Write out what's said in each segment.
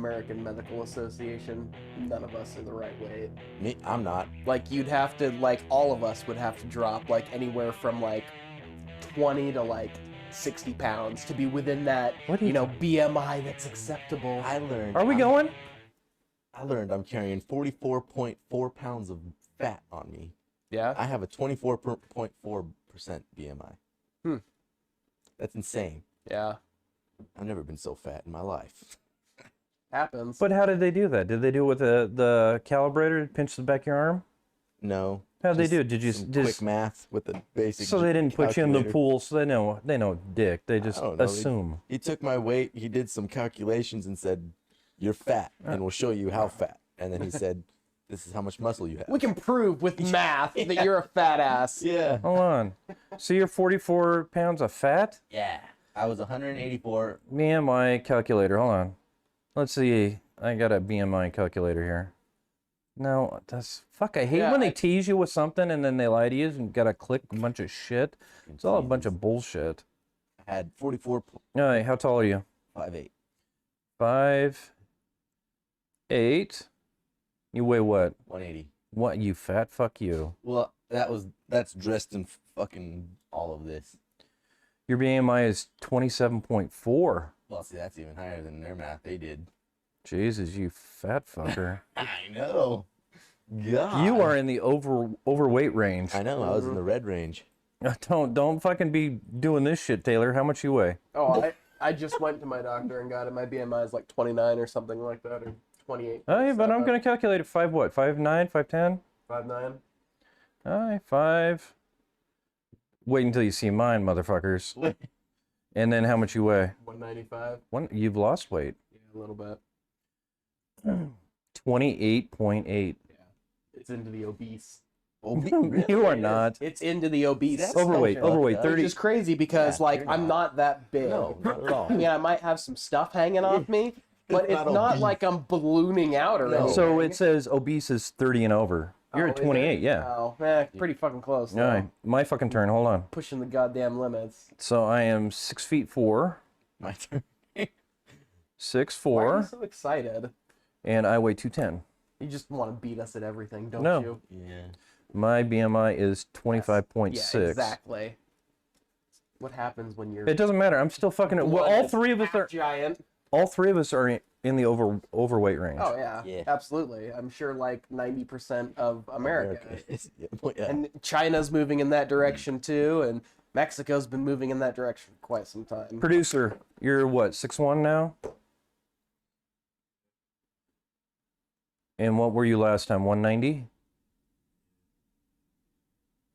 American Medical Association, none of us are the right weight. Me, I'm not. Like, you'd have to, like, all of us would have to drop, like, anywhere from, like, 20 to, like, 60 pounds to be within that, you know, BMI that's acceptable. I learned. Are we going? I learned I'm carrying 44.4 pounds of fat on me. Yeah? I have a 24.4% BMI. That's insane. Yeah. I've never been so fat in my life. Happens. But how did they do that? Did they do it with the calibrator, pinch the back of your arm? No. How'd they just do it? Did you some just quick math with the basic? so they didn't put you in the calculator. pool, so they know dick. They just don't know. assume. He took my weight. He did some calculations and said, "You're fat, and we'll show you how fat." And then he said, "This is how much muscle you have." We can prove with math that you're a fat ass. Yeah. Hold on. So you're 44 pounds of fat? Yeah. I was 184. BMI calculator. Hold on. Let's see. I got a BMI calculator here. No, that's fuck. I hate when they tease you with something and then they lie to you and gotta click a bunch of shit. It's all a bunch of bullshit. I had 44. All right, how tall are you? 5'8". 5'8". You weigh what? 180. What, you fat? Fuck you. Well, that's dressed in fucking all of this. Your BMI is 27.4. Well, see, that's even higher than their math they did. Jesus, you fat fucker. I know. God. You are in the overweight range. I know. I was in the red range. Don't fucking be doing this shit, Taylor. How much you weigh? Oh, I just went to my doctor and got it. My BMI is like 29 or something like that, or 28. Oh, yeah, but I'm gonna calculate it. 5 what? 5'9", 5'10"? 5'9". All right, 5. Wait until you see mine, motherfuckers. And then how much you weigh? 195. You've lost weight. Yeah, a little bit. 28.8. Yeah, it's into the obese. You are not. It's into the obese. That's Overweight, so overweight, fucked up. 30. Which is crazy because, Yeah, like, you're I'm not that big. No, not at all. I mean, I might have some stuff hanging off me, but it's not not obese. like I'm ballooning out or anything. So it says obese is 30 and over. You're Oh, at is it? 28, yeah. Oh, pretty fucking close. All right, my fucking turn. Hold on. Pushing the goddamn limits. So I am 6'4", My turn. 6'4", Why are you so excited? and I weigh 210. You just want to beat us at everything, don't No. you? Yeah. My BMI is 25.6. Yeah, exactly. What happens when you're It doesn't matter. I'm still fucking. Well, all three of us are. giant? All three of us are in the overweight range. Oh yeah, Yeah. absolutely. I'm sure like 90% of America. Yeah. And China's moving in that direction too, and Mexico's been moving in that direction for quite some time. Producer, you're what, 6'1" now? And what were you last time? 190?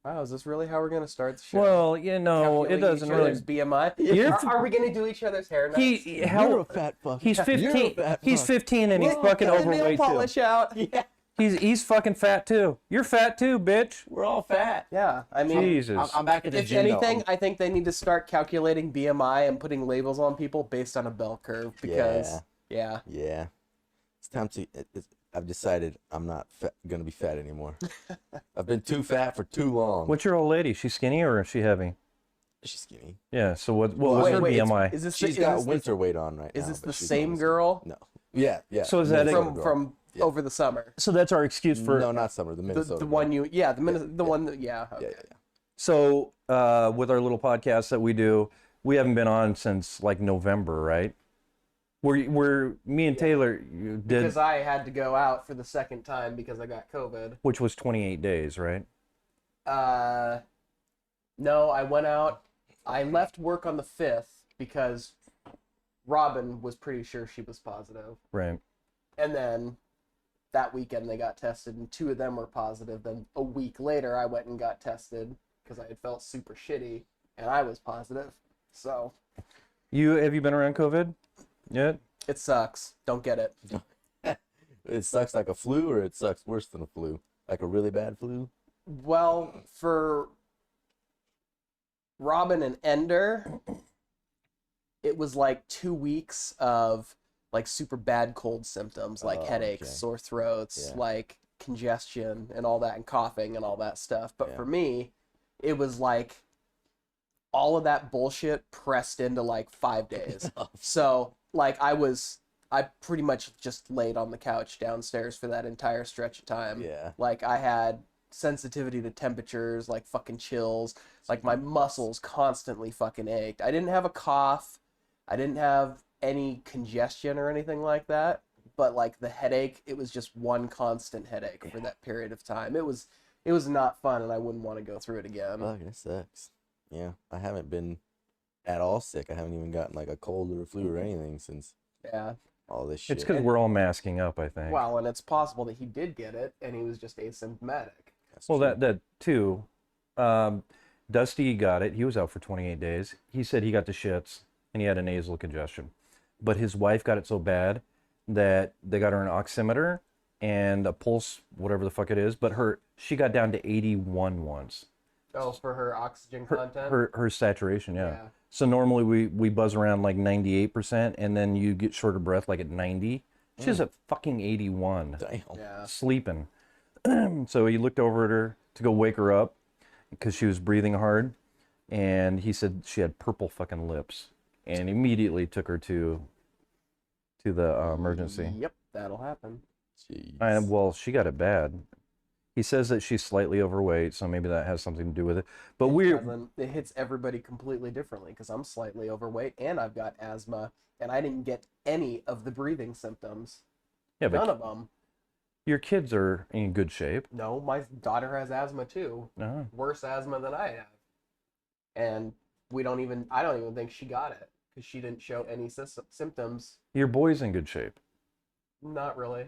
Wow, is this really how we're gonna start the show? Well, you know, it Calculating doesn't each really. other's BMI. You're- Are we gonna do each other's hair next? You're a How, fat fuck. he's You're a 15. fat He's fuck. 15 and he's Look, fucking get the nail overweight too. polish out. Yeah. He's fucking fat too. You're fat too, bitch. We're all fat. Yeah, I mean, Jesus. I'm back at the if gym. though. anything, I think they need to start calculating BMI and putting labels on people based on a bell curve because, yeah. Yeah. It's time to. I've decided I'm not going to be fat anymore. I've been too fat for too long. What's your old lady? She's skinny or is she heavy? She's skinny. Yeah. So what was her Wait, BMI? is this She's got winter weight on right now. is this but the she's same honestly- girl No. Yeah. So is that Minnesota girl. from Yeah. over the summer? So that's our excuse for. No, not summer. The The, Minnesota. the girl. one you, yeah, the one that, yeah. Yeah, Okay. yeah, yeah. So with our little podcast that we do, we haven't been on since like November, right? We're me and Taylor did, Because I had to go out for the second time because I got COVID. which was 28 days, right? No, I went out. I left work on the 5th because Robin was pretty sure she was positive. Right. And then that weekend they got tested and 2 of them were positive. Then a week later I went and got tested because I had felt super shitty and I was positive. So Have you been around COVID yet? it sucks. Don't get it. It sucks like a flu, or it sucks worse than a flu, like a really bad flu. Well, for Robin and Ender, it was like 2 weeks of like super bad cold symptoms, like Oh, headaches, okay. sore throats, Yeah. like congestion and all that, and coughing and all that stuff. But Yeah. for me, it was like all of that bullshit pressed into like 5 days. So like I was I pretty much just laid on the couch downstairs for that entire stretch of time. Yeah. Like I had sensitivity to temperatures, like fucking chills. Like my muscles constantly fucking ached. I didn't have a cough. I didn't have any congestion or anything like that. But like the headache, it was just one constant headache for that period of time. It was not fun, and I wouldn't want to go through it again. Fuck, that sucks. Yeah, I haven't been at all sick. I haven't even gotten like a cold or a flu or anything since Yeah. all this shit. It's because we're all masking up, I think. Well, and it's possible that he did get it, and he was just asymptomatic. That's Well, true. that too. Dusty got it. He was out for 28 days. He said he got the shits and he had a nasal congestion. But his wife got it so bad that they got her an oximeter and a pulse, whatever the fuck it is. But she got down to 81 once. Oh, for her oxygen Her content? her saturation, yeah. Yeah. So normally we buzz around like 98%, and then you get short of breath like at 90. She's at fucking 81. Damn. Yeah. Sleeping. So he looked over at her to go wake her up because she was breathing hard, and he said she had purple fucking lips, and immediately took her to the emergency. Yep, that'll happen. Jeez. Well, she got it bad. He says that she's slightly overweight, so maybe that has something to do with it. But It hits everybody completely differently because I'm slightly overweight and I've got asthma, and I didn't get any of the breathing symptoms. yeah, None but of them. your kids are in good shape. No, my daughter has asthma too. No. Worse asthma than I have. And I don't even think she got it because she didn't show any symptoms. Your boy's in good shape. Not really.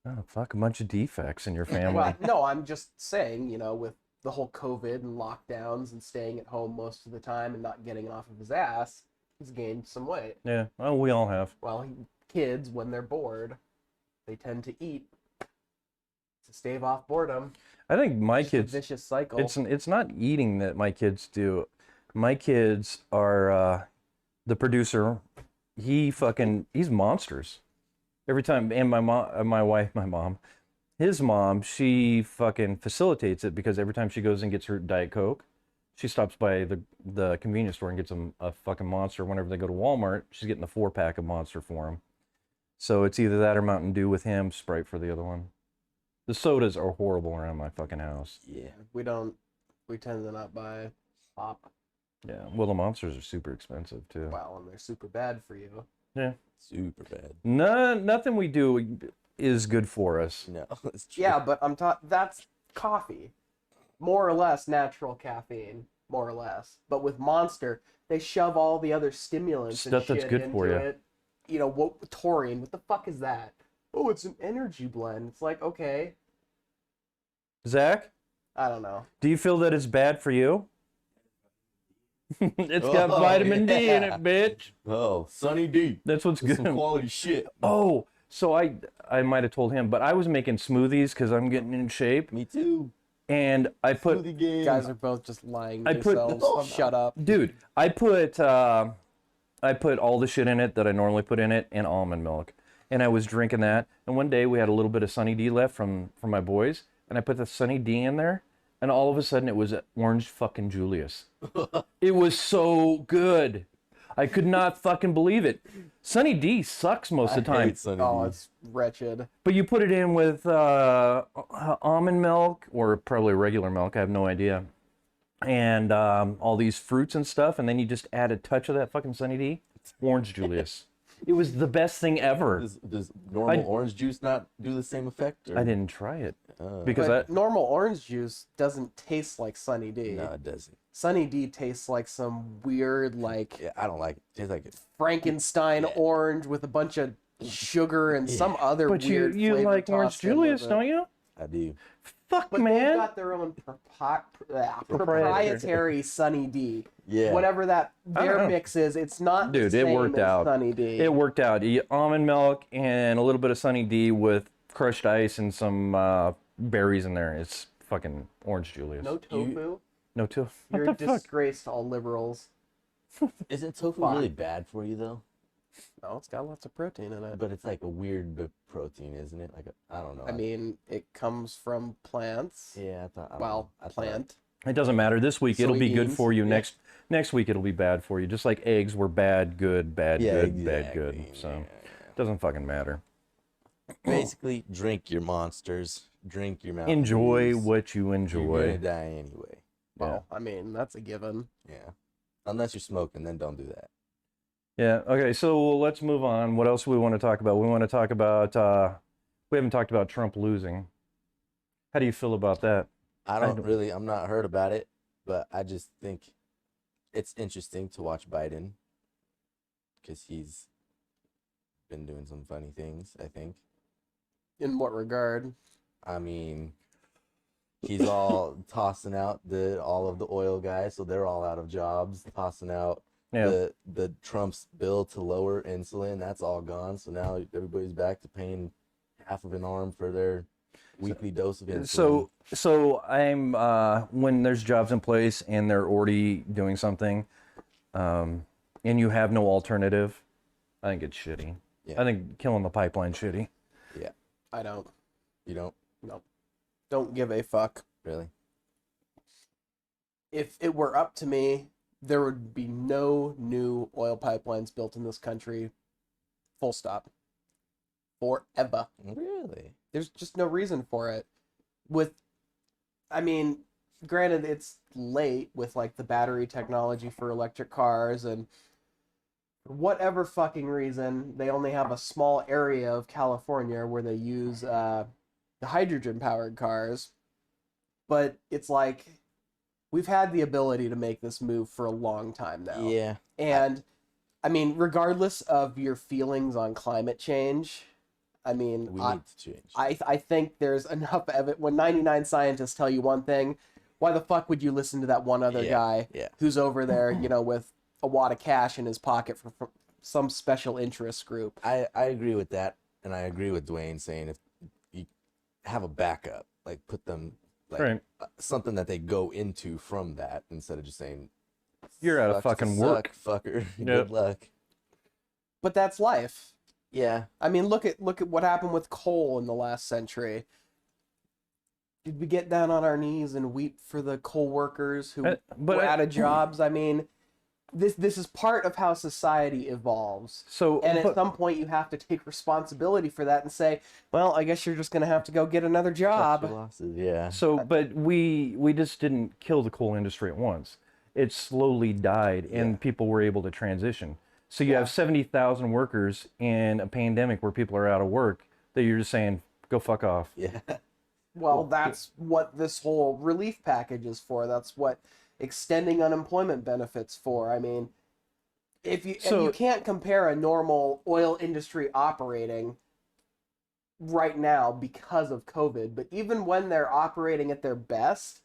Oh, fuck, a bunch of defects in your family. Well, no, I'm just saying, with the whole COVID and lockdowns and staying at home most of the time and not getting off of his ass, he's gained some weight. Yeah, well, we all have. Well, kids, when they're bored, they tend to eat to stave off boredom. I think my Just a kids, vicious cycle. it's not eating that my kids do. My kids are, the producer, he's monsters. Every time, and my mom, his mom, she fucking facilitates it because every time she goes and gets her Diet Coke, she stops by the convenience store and gets them a fucking Monster. Whenever they go to Walmart, she's getting the 4-pack of Monster for him. So it's either that or Mountain Dew with him, Sprite for the other one. The sodas are horrible around my fucking house. Yeah. We tend to not buy pop. Yeah, well, the Monsters are super expensive too. Wow, and they're super bad for you. Yeah. Super bad. Nothing we do is good for us. No, it's true. Yeah, but that's coffee. More or less natural caffeine, more or less. But with Monster, they shove all the other stimulants Stuff and that's shit good into for you. it. Taurine, what the fuck is that? Oh, it's an energy blend. It's like, okay, Zach, I don't know. do you feel that it's bad for you? It's got vitamin D in it, yeah. bitch. Oh, Sunny D. That's what's That's good. some quality shit. Oh, so I might have told him, but I was making smoothies because I'm getting in shape, Me too. and I put, Smoothie game. You guys are both just lying to I put- yourselves. No, I'm Shut up. dude, I put all the shit in it that I normally put in it and almond milk, and I was drinking that. And one day we had a little bit of Sunny D left from my boys, and I put the Sunny D in there, and all of a sudden it was orange fucking Julius. It was so good. I could not fucking believe it. Sunny D sucks most of the I time, hate Sunny Oh, D. it's wretched. but you put it in with almond milk or probably regular milk. I have no idea. And all these fruits and stuff, and then you just add a touch of that fucking Sunny D. Orange Julius. It was the best thing ever. Does normal orange juice not do the same effect? Or? I didn't try it because But normal orange juice doesn't taste like Sunny D. No, it doesn't. Sunny D tastes like some weird, like Yeah, I don't like it. Tastes like it. Frankenstein orange with a bunch of sugar and some other But weird you flavor like Orange tossed in with Julius, it. don't you? I do. Fuck, But they've man. got their own proprietary Sunny D. Yeah. Whatever that I don't their know. mix is, it's not Dude, the it same worked as out. Sunny D. It worked out. You get almond milk and a little bit of Sunny D with crushed ice and some berries in there. It's fucking Orange Julius. No tofu. No too. What You're a the fuck? disgrace to all liberals. Isn't tofu Fuck. really bad for you though? No, it's got lots of protein in it. But it's like a weird protein, isn't it? Like I don't know. I mean, it comes from plants. yeah, I thought. I don't Well, know. I thought- plant. It doesn't matter. This week it'll be good Soybeans, for you. yeah. Next week it'll be bad for you. Just like eggs were bad, good, bad, Yeah, good, exactly. bad, good. So, Yeah. Doesn't fucking matter. Basically, drink your monsters, drink your Mountain Enjoy Dews. what you You're enjoy. gonna die anyway. Yeah. I mean, that's a given. Yeah, unless you're smoking, then don't do that. Yeah. Okay. So let's move on. What else do we want to talk about? We want to talk about. We haven't talked about Trump losing. How do you feel about that? I'm not heard about it, but I just think it's interesting to watch Biden because he's been doing some funny things, I think. In what regard? I mean, he's all tossing out all of the oil guys, so they're all out of jobs, tossing out Yeah. the Trump's bill to lower insulin, that's all gone. So now everybody's back to paying half of an arm for their weekly dose of insulin. So I'm when there's jobs in place and they're already doing something, and you have no alternative, I think it's shitty. Yeah. I think killing the pipeline's shitty. Yeah. I don't. You don't No. Don't give a fuck. really? If it were up to me, there would be no new oil pipelines built in this country. Full stop. Forever. Really? There's just no reason for it. I mean, granted, it's late with like the battery technology for electric cars, and for whatever fucking reason, they only have a small area of California where they use the hydrogen-powered cars. But it's like we've had the ability to make this move for a long time now. Yeah. And I mean, regardless of your feelings on climate change, I mean, We need to change. I think there's enough evidence. When 99 scientists tell you one thing, why the fuck would you listen to that one other guy who's over there, with a wad of cash in his pocket from some special interest group? I agree with that, and I agree with Dwayne saying if you have a backup, like put them like Right. Something that they go into from that instead of just saying You're out of "Sucks to fucking work." suck, fucker. Yep. Good luck. But that's life. Yeah. I mean, look at what happened with coal in the last century. Did we get down on our knees and weep for the coal workers who were out of jobs? I mean, this is part of how society evolves. So, And at some point, you have to take responsibility for that and say, well, I guess you're just going to have to go get another Cut your job. losses, yeah. So, but we just didn't kill the coal industry at once. It slowly died, and people were able to transition. So you have 70,000 workers in a pandemic where people are out of work that you're just saying, go fuck off. Yeah. Well, that's what this whole relief package is for. That's what extending unemployment benefits for. I mean, and you can't compare a normal oil industry operating right now because of COVID, but even when they're operating at their best,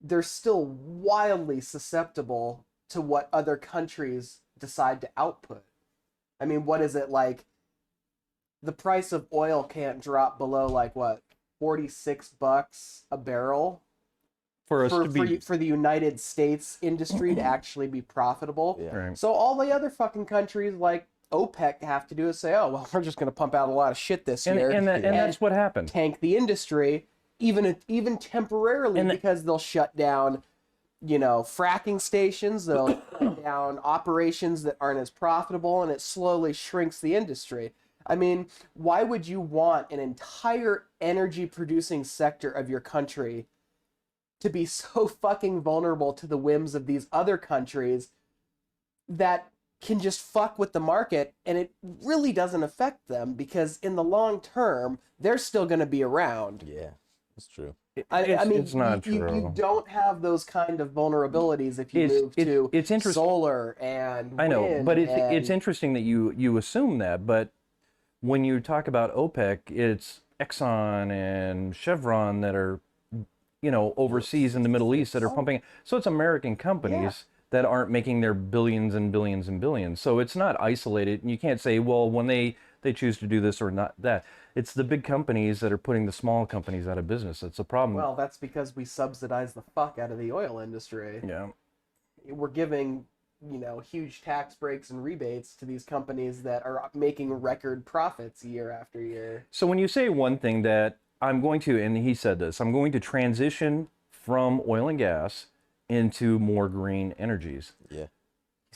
they're still wildly susceptible to what other countries decide to output. I mean, what is it like? The price of oil can't drop below like what, $46 a barrel For us to be for the United States industry to actually be profitable. Yeah. right. So all the other fucking countries like OPEC have to do is say, oh well, we're just going to pump out a lot of shit this year, And that's what happened. tank the industry, even temporarily, because they'll shut down, fracking stations. They'll shut down operations that aren't as profitable, and it slowly shrinks the industry. I mean, why would you want an entire energy-producing sector of your country to be so fucking vulnerable to the whims of these other countries that can just fuck with the market, and it really doesn't affect them because in the long term, they're still going to be around. Yeah. That's true. I mean, it's not you true. don't have those kind of vulnerabilities if you move to it's interesting. solar and I know, wind but it's and- interesting that you assume that. But when you talk about OPEC, it's Exxon and Chevron that are, overseas in the Middle East that are pumping. So it's American companies that aren't making their billions and billions and billions. So it's not isolated, and you can't say, well, when they choose to do this or not that. It's the big companies that are putting the small companies out of business. That's the problem. Well, that's because we subsidize the fuck out of the oil industry. Yeah. We're giving, huge tax breaks and rebates to these companies that are making record profits year after year. So when you say one thing that I'm going to, and he said this, I'm going to transition from oil and gas into more green energies. Yeah.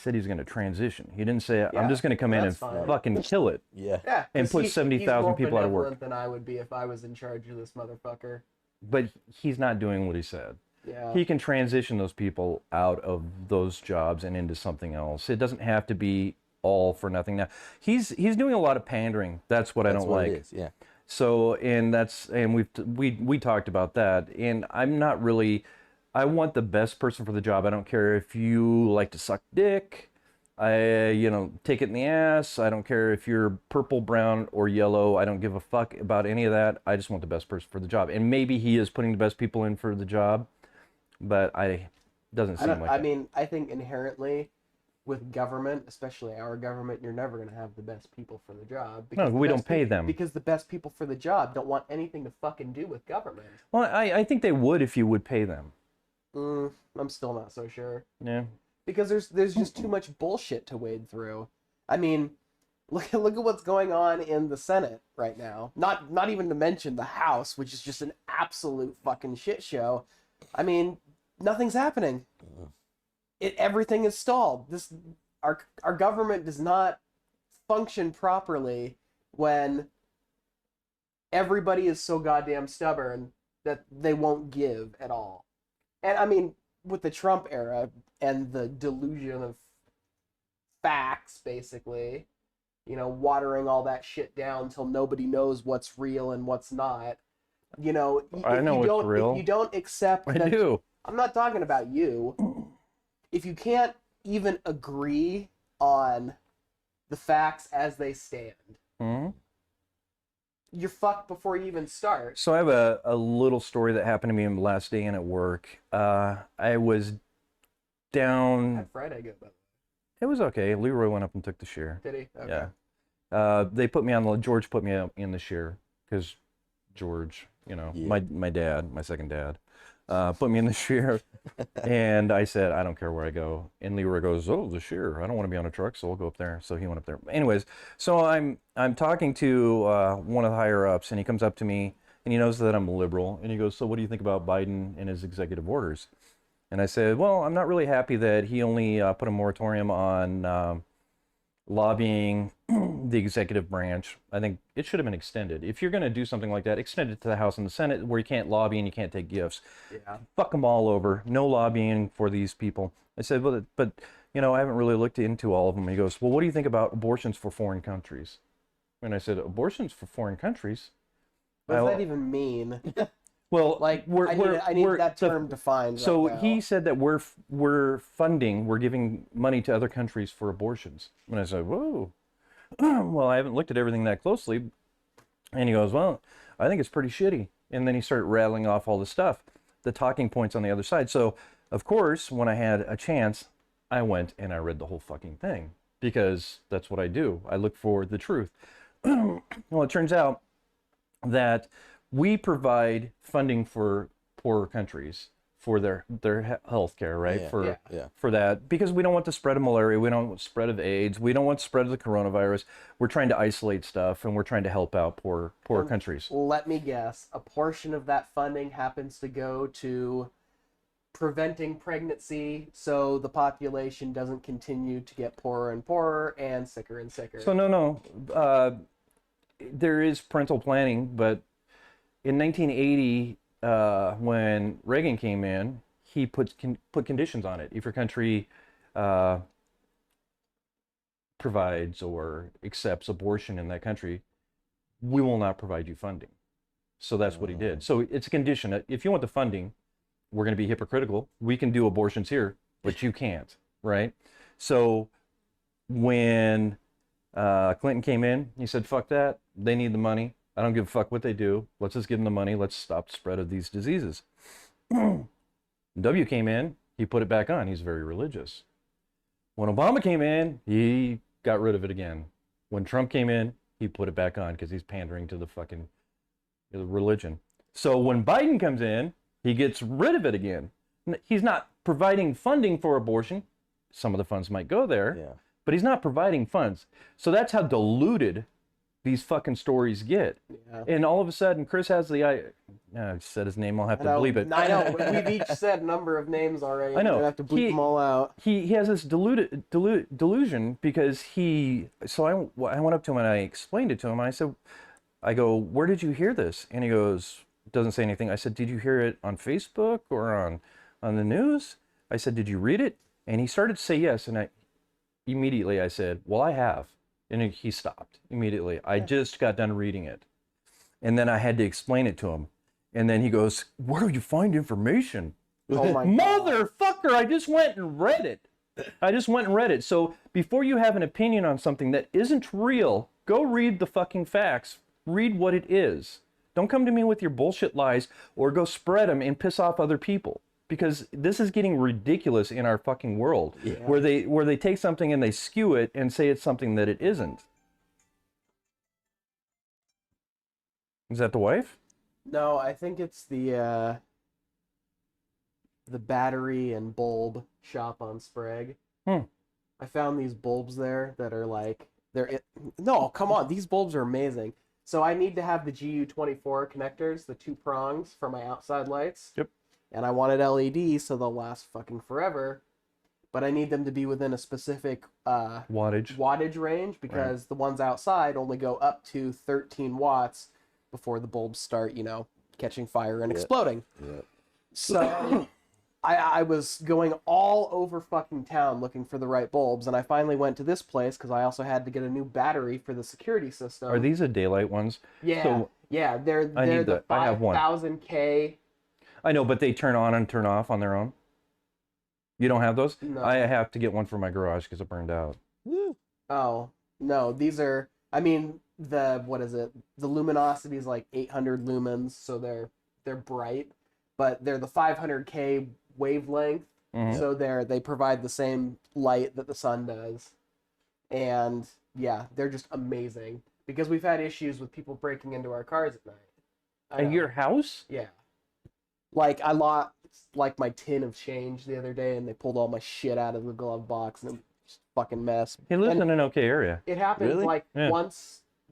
said he was going to transition. He didn't say, Yeah, I'm just going to come in and that's fine. fucking kill it. Yeah. Yeah, And 'cause put he's 70,000 more people out of work. benevolent than I would be if I was in charge of this motherfucker. But he's not doing what he said. Yeah. He can transition those people out of those jobs and into something else. It doesn't have to be all for nothing. Now, he's doing a lot of pandering. That's what I That's don't what like. it is. Yeah. So, and we talked about that. And I'm not really. I want the best person for the job. I don't care if you like to suck dick. Take it in the ass. I don't care if you're purple, brown, or yellow. I don't give a fuck about any of that. I just want the best person for the job. And maybe he is putting the best people in for the job, but doesn't seem like I that. mean, I think inherently with government, especially our government, you're never going to have the best people for the job. No, the we don't best pay peop- them. Because the best people for the job don't want anything to fucking do with government. Well, I think they would if you would pay them. I'm still not so sure. Yeah. Because there's just too much bullshit to wade through. I mean, look at what's going on in the Senate right now. Not even to mention the House, which is just an absolute fucking shit show. I mean, nothing's happening. Everything is stalled. Our government does not function properly when everybody is so goddamn stubborn that they won't give at all. And I mean, with the Trump era and the delusion of facts, basically, watering all that shit down until nobody knows what's real and what's not. I know what's real. If you don't accept I that, do. I'm not talking about you. If you can't even agree on the facts as they stand, you're fucked before you even start. So I have a little story that happened to me on the last day in at work. I was down. How'd Friday go, by the way? It was okay. Leroy went up and took the share. Did he? Okay. Yeah. They put me on. George put me in the share because George, Yeah. my dad, my second dad, put me in the share, and I said I don't care where I go. And Leroy goes, oh, the share. I don't want to be on a truck, so I'll go up there. So he went up there. Anyways, so I'm talking to one of the higher ups, and he comes up to me, and he knows that I'm liberal, and he goes, so what do you think about Biden and his executive orders? And I said, well, I'm not really happy that he only put a moratorium on lobbying the executive branch. I think it should have been extended. If you're going to do something like that, extend it to the House and the Senate where you can't lobby and you can't take gifts. Yeah. Fuck them all over. No lobbying for these people. I said, but I haven't really looked into all of them. He goes, well, what do you think about abortions for foreign countries? And I said, abortions for foreign countries? What does that even mean? Well, Like, I need that term defined. So right now. he said that we're giving money to other countries for abortions. And I said, whoa. Well, I haven't looked at everything that closely. And he goes, well, I think it's pretty shitty. And then he started rattling off all the stuff, the talking points on the other side. So, of course, when I had a chance, I went and I read the whole fucking thing because that's what I do. I look for the truth. Well, it turns out that we provide funding for poorer countries for their health care, right? Yeah. For that, because we don't want the spread of malaria, we don't want the spread of AIDS, we don't want the spread of the coronavirus. We're trying to isolate stuff, and we're trying to help out poorer countries. Let me guess. A portion of that funding happens to go to preventing pregnancy so the population doesn't continue to get poorer and poorer and sicker and sicker. So no, there is parental planning, but in 1980, when Reagan came in, he put conditions on it. If your country provides or accepts abortion in that country, we will not provide you funding. So that's what he did. So it's a condition. If you want the funding, we're going to be hypocritical. We can do abortions here, but you can't, right? So when Clinton came in, he said, fuck that. They need the money. I don't give a fuck what they do. Let's just give them the money. Let's stop the spread of these diseases. W came in, he put it back on. He's very religious. When Obama came in, he got rid of it again. When Trump came in, he put it back on because he's pandering to the fucking religion. So when Biden comes in, he gets rid of it again. He's not providing funding for abortion. Some of the funds might go there, but he's not providing funds. So that's how diluted these fucking stories get. Yeah. And all of a sudden, Chris has the I said his name. I'll have I to know, bleep it. I know. We've each said a number of names already. I know. I'm gonna have to bleep them all out. He has this delusion because so I went up to him and I explained it to him. I said, I go, where did you hear this? And he goes, doesn't say anything. I said, did you hear it on Facebook or on the news? I said, did you read it? And he started to say yes. And I said, well, I have. And he stopped immediately. I just got done reading it. And then I had to explain it to him. And then he goes, where do you find information? Oh my God. Motherfucker, I just went and read it. So before you have an opinion on something that isn't real, go read the fucking facts. Read what it is. Don't come to me with your bullshit lies or go spread them and piss off other people. Because this is getting ridiculous in our fucking world, where they take something and they skew it and say it's something that it isn't. Is that the wife? No, I think it's the battery and bulb shop on Sprague. I found these bulbs there that are like no, come on, these bulbs are amazing. So I need to have the GU24 connectors, the 2 prongs for my outside lights. Yep. And I wanted LED so they'll last fucking forever. But I need them to be within a specific wattage range because the ones outside only go up to 13 watts before the bulbs start, catching fire and exploding. Yep. So I was going all over fucking town looking for the right bulbs, and I finally went to this place because I also had to get a new battery for the security system. Are these the daylight ones? Yeah, So yeah, they're the I have one. 5000K. I know, but they turn on and turn off on their own. You don't have those? No. I have to get one for my garage because it burned out. Oh, no, these are, what is it? The luminosity is like 800 lumens, so they're bright, but they're the 500K wavelength, so they provide the same light that the sun does. And yeah, they're just amazing because we've had issues with people breaking into our cars at night. At your house? Yeah. Like, I lost, my tin of change the other day, and they pulled all my shit out of the glove box, and it was just a fucking mess. He lives And in an okay area. it happens, Really?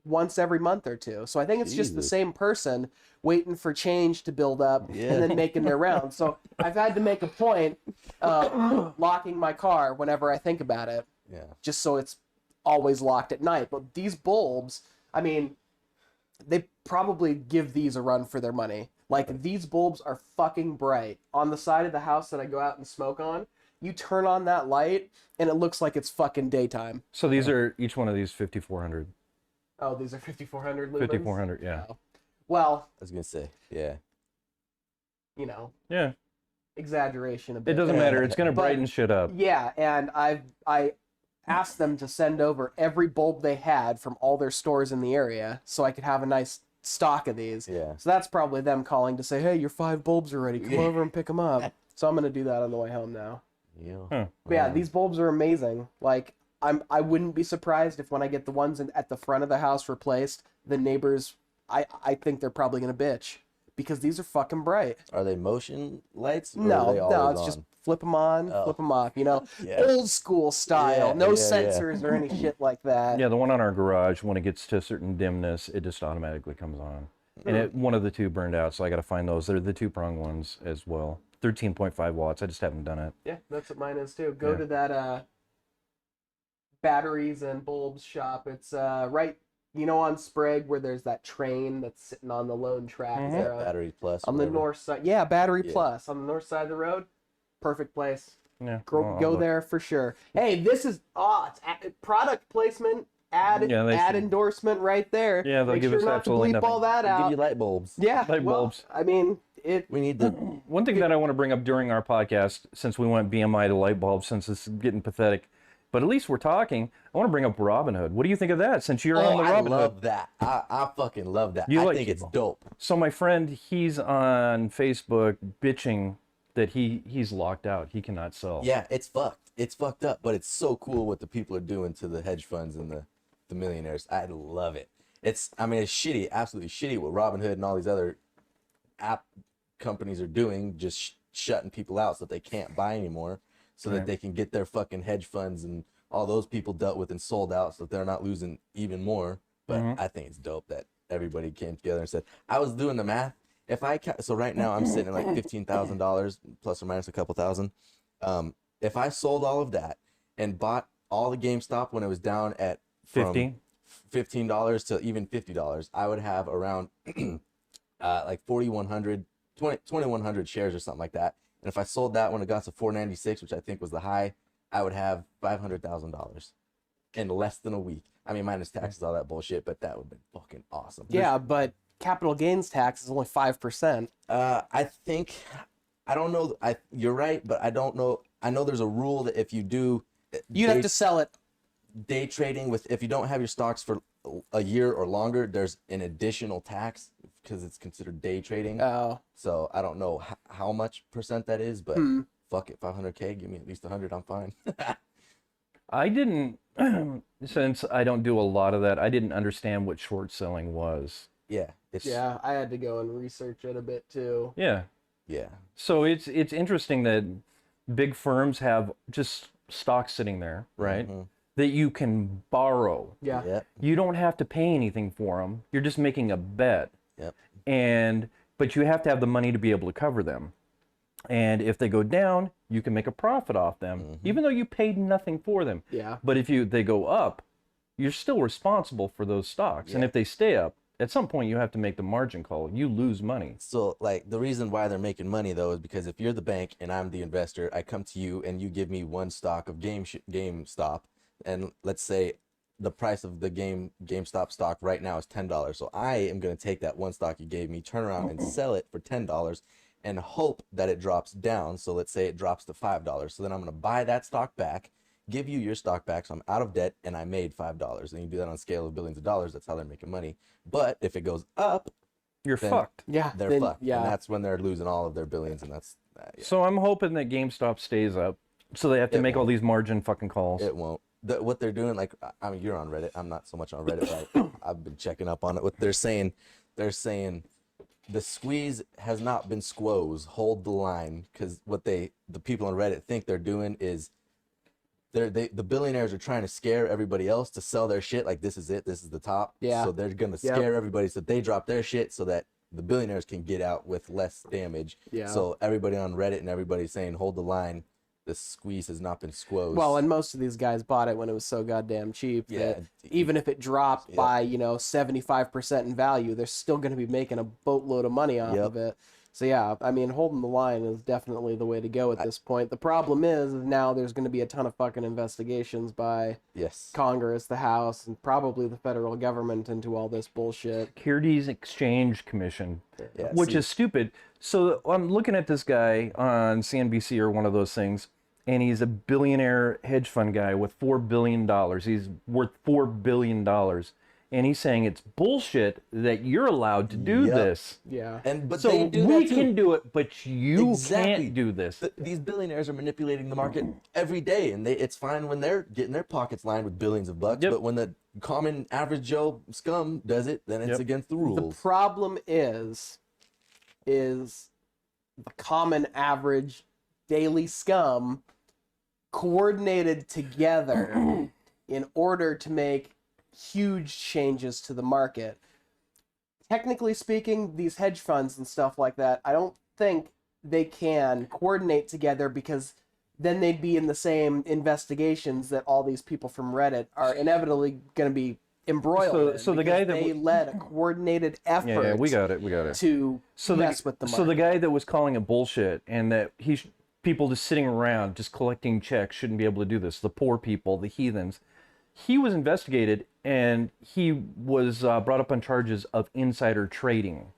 once every month or two. So I think it's just the Jesus. same person waiting for change to build up and then making their rounds. So I've had to make a point of locking my car whenever I think about it, just so it's always locked at night. But these bulbs, they probably give these a run for their money. Like, these bulbs are fucking bright. On the side of the house that I go out and smoke on, you turn on that light, and it looks like it's fucking daytime. So these are, each one of these 5400. Oh, these are 5400 lumens? 5400, yeah. Oh. Well, I was gonna say, yeah. Yeah. Exaggeration a bit. It doesn't matter. It's going to But- brighten shit up. Yeah, and I asked them to send over every bulb they had from all their stores in the area so I could have a nice stock of these. Yeah. So that's probably them calling to say, hey, your 5 bulbs are ready. Come over and pick them up. So I'm going to do that on the way home now. Yeah. But yeah, these bulbs are amazing. Like, I wouldn't be surprised if when I get the ones at the front of the house replaced, the neighbors, I think they're probably going to bitch because these are fucking bright. Are they motion lights? Or are No, they no, always it's just on? flip them on, flip them off, Yeah. old school style. Yeah, No yeah, sensors or any shit like that. Yeah, the one on our garage, when it gets to a certain dimness, it just automatically comes on. And one of the two burned out, so I got to find those. They're the 2-prong ones as well. 13.5 watts. I just haven't done it. Yeah, that's what mine is too. Go to that batteries and bulbs shop. It's right, on Sprague where there's that train that's sitting on the lone track there Battery Plus. on the whatever. north side. Yeah, Battery Plus on the north side of the road. Perfect place. Yeah. Go there for sure. Hey, this is product placement. Ad should. endorsement right there. Yeah, they'll Make give sure us not to absolutely bleep nothing. all that They give out. you light bulbs. Yeah, Light bulbs. We need the. One thing that I want to bring up during our podcast, since we went BMI to light bulbs, since it's getting pathetic, but at least we're talking, I want to bring up Robinhood. What do you think of that, since you're on the I Robinhood? love that. I fucking love that. I think it's dope. So my friend, he's on Facebook bitching that he's locked out. He cannot sell. Yeah, it's fucked. It's fucked up, but it's so cool what the people are doing to the hedge funds and the millionaires. I love it. It's shitty, absolutely shitty what Robinhood and all these other app companies are doing, just shutting people out so that they can't buy anymore, so that they can get their fucking hedge funds and all those people dealt with and sold out so that they're not losing even more. But I think it's dope that everybody came together and said, I was doing the math, So right now I'm sitting at like $15,000 plus or minus a couple thousand. If I sold all of that and bought all the GameStop when it was down at from 50. $15 to even $50, I would have around like 4,100, 2,100 shares or something like that. And if I sold that when it got to 496, which I think was the high, I would have $500,000 in less than a week. I mean, minus taxes, all that bullshit, but that would have been fucking awesome. Yeah, but capital gains tax is only 5%. I think, I don't know. You're right, but I don't know. I know there's a rule that if you do, You'd have to sell it. day trading with, if you don't have your stocks for a year or longer, there's an additional tax because it's considered day trading. Oh. So I don't know how much percent that is, but fuck it, 500K, give me at least 100, I'm fine. I didn't, since I don't do a lot of that, I didn't understand what short selling was. Yeah, Yeah, I had to go and research it a bit too. Yeah. yeah. So it's interesting that big firms have just stocks sitting there, right? That you can borrow. Yeah. Yep. You don't have to pay anything for them. You're just making a bet. Yep. But you have to have the money to be able to cover them. And if they go down, you can make a profit off them, even though you paid nothing for them. Yeah. But if they go up, you're still responsible for those stocks. And if they stay up, at some point you have to make the margin call. You lose money. So like the reason why they're making money though is because if you're the bank and I'm the investor, I come to you and you give me one stock of GameStop, and let's say the price of the GameStop stock right now is $10. So I am going to take that one stock you gave me, turn around and sell it for $10 and hope that it drops down. So let's say it drops to $5. So then I'm going to buy that stock back, give you your stock back, so I'm out of debt and I made $5. And you do that on a scale of billions of dollars. That's how they're making money. But if it goes up, You're then fucked. Yeah. they're fucked. Yeah. And that's when they're losing all of their billions. And that's So I'm hoping that GameStop stays up. So they have to make all these margin fucking calls. It won't. What they're doing, like, I mean, you're on Reddit. I'm not so much on Reddit, but I've been checking up on it. What they're saying the squeeze has not been squoze. Hold the line, because what the people on Reddit think they're doing is the billionaires are trying to scare everybody else to sell their shit. Like, this is it. This is the top. Yeah. So they're gonna scare everybody so they drop their shit so that the billionaires can get out with less damage. Yeah. So everybody on Reddit and everybody's saying, hold the line. The squeeze has not been squoze. Well, and most of these guys bought it when it was so goddamn cheap that Yeah. even if it dropped by, 75% in value, they're still going to be making a boatload of money off of it. So yeah, I mean, holding the line is definitely the way to go at this point. The problem is now there's going to be a ton of fucking investigations by yes. Congress, the House, and probably the federal government into all this bullshit. Securities Exchange Commission, Yeah, which is stupid. So I'm looking at this guy on CNBC or one of those things, and he's a billionaire hedge fund guy with $4 billion. He's worth $4 billion. And he's saying it's bullshit that you're allowed to do this. Yeah. But So they do we that too. can do it, but you Exactly. can't do this. These billionaires are manipulating the market every day, and it's fine when they're getting their pockets lined with billions of bucks. Yep. But when the common average Joe scum does it, then it's against the The rules. problem is the common average daily scum coordinated together in order to make huge changes to the market. Technically speaking, these hedge funds and stuff like that, I don't think they can coordinate together, because then they'd be in the same investigations that all these people from Reddit are inevitably going to be embroiled in. So the guy that they led a coordinated effort Yeah, we got it. to mess with the market. So the guy that was calling it bullshit and that people just sitting around just collecting checks shouldn't be able to do this. The poor people, the heathens. He was investigated and he was brought up on charges of insider trading.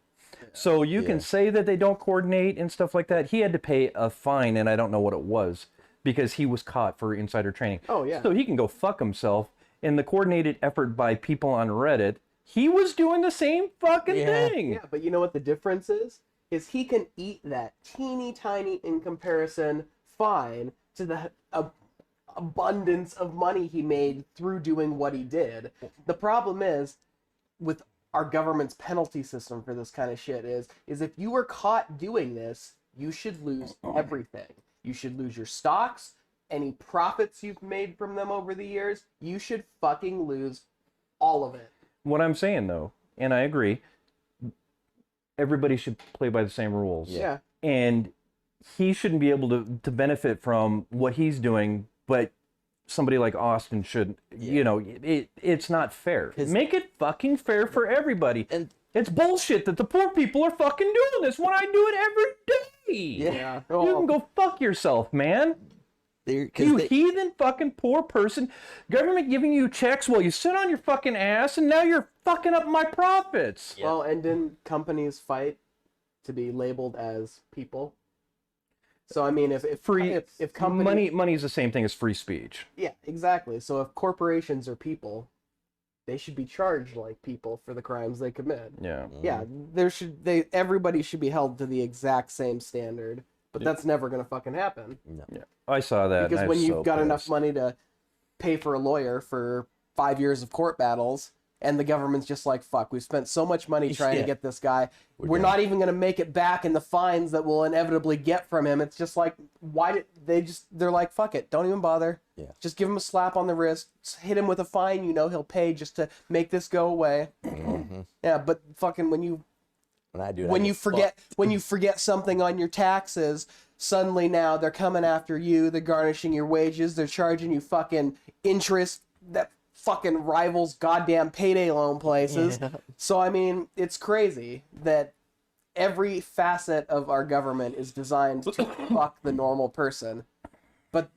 So you can say that they don't coordinate and stuff like that. He had to pay a fine, and I don't know what it was, because he was caught for insider trading. Oh, yeah. So he can go fuck himself. In the coordinated effort by people on Reddit, he was doing the same fucking thing. Yeah, but you know what the difference is? Is he can eat that teeny tiny, in comparison, fine to the abundance of money he made through doing what he did. The problem is, with our government's penalty system for this kind of shit is if you were caught doing this, you should lose everything. You should lose your stocks, any profits you've made from them over the years. You should fucking lose all of it. What I'm saying, though, and I agree, everybody should play by the same rules. Yeah. And he shouldn't be able to benefit from what he's doing, but somebody like Austin should. You know, it's not fair. Make it fucking fair for everybody. And it's bullshit that the poor people are fucking doing this when I do it every day. Yeah. You can go fuck yourself, man. You heathen fucking poor person. Government giving you checks while you sit on your fucking ass, and now you're fucking up my profits. Well, and didn't companies fight to be labeled as people? So I mean, if companies, money is the same thing as free speech. yeah, exactly. So if corporations are people, they should be charged like people for the crimes they commit. Yeah. Yeah, everybody should be held to the exact same standard. But that's never gonna fucking happen. No. Yeah. I saw that. Because when you've got enough money to pay for a lawyer for 5 years of court battles, and the government's just like, fuck, we've spent so much money trying to get this guy. We're not even going to make it back in the fines that we'll inevitably get from him. It's just like, they're like, fuck it, don't even bother. Yeah. Just give him a slap on the wrist, hit him with a fine, he'll pay just to make this go away. Yeah, but fucking when you forget something on your taxes, suddenly now they're coming after you, they're garnishing your wages, they're charging you fucking interest that fucking rivals goddamn payday loan places. Yeah. So I mean, it's crazy that every facet of our government is designed to fuck the normal person, but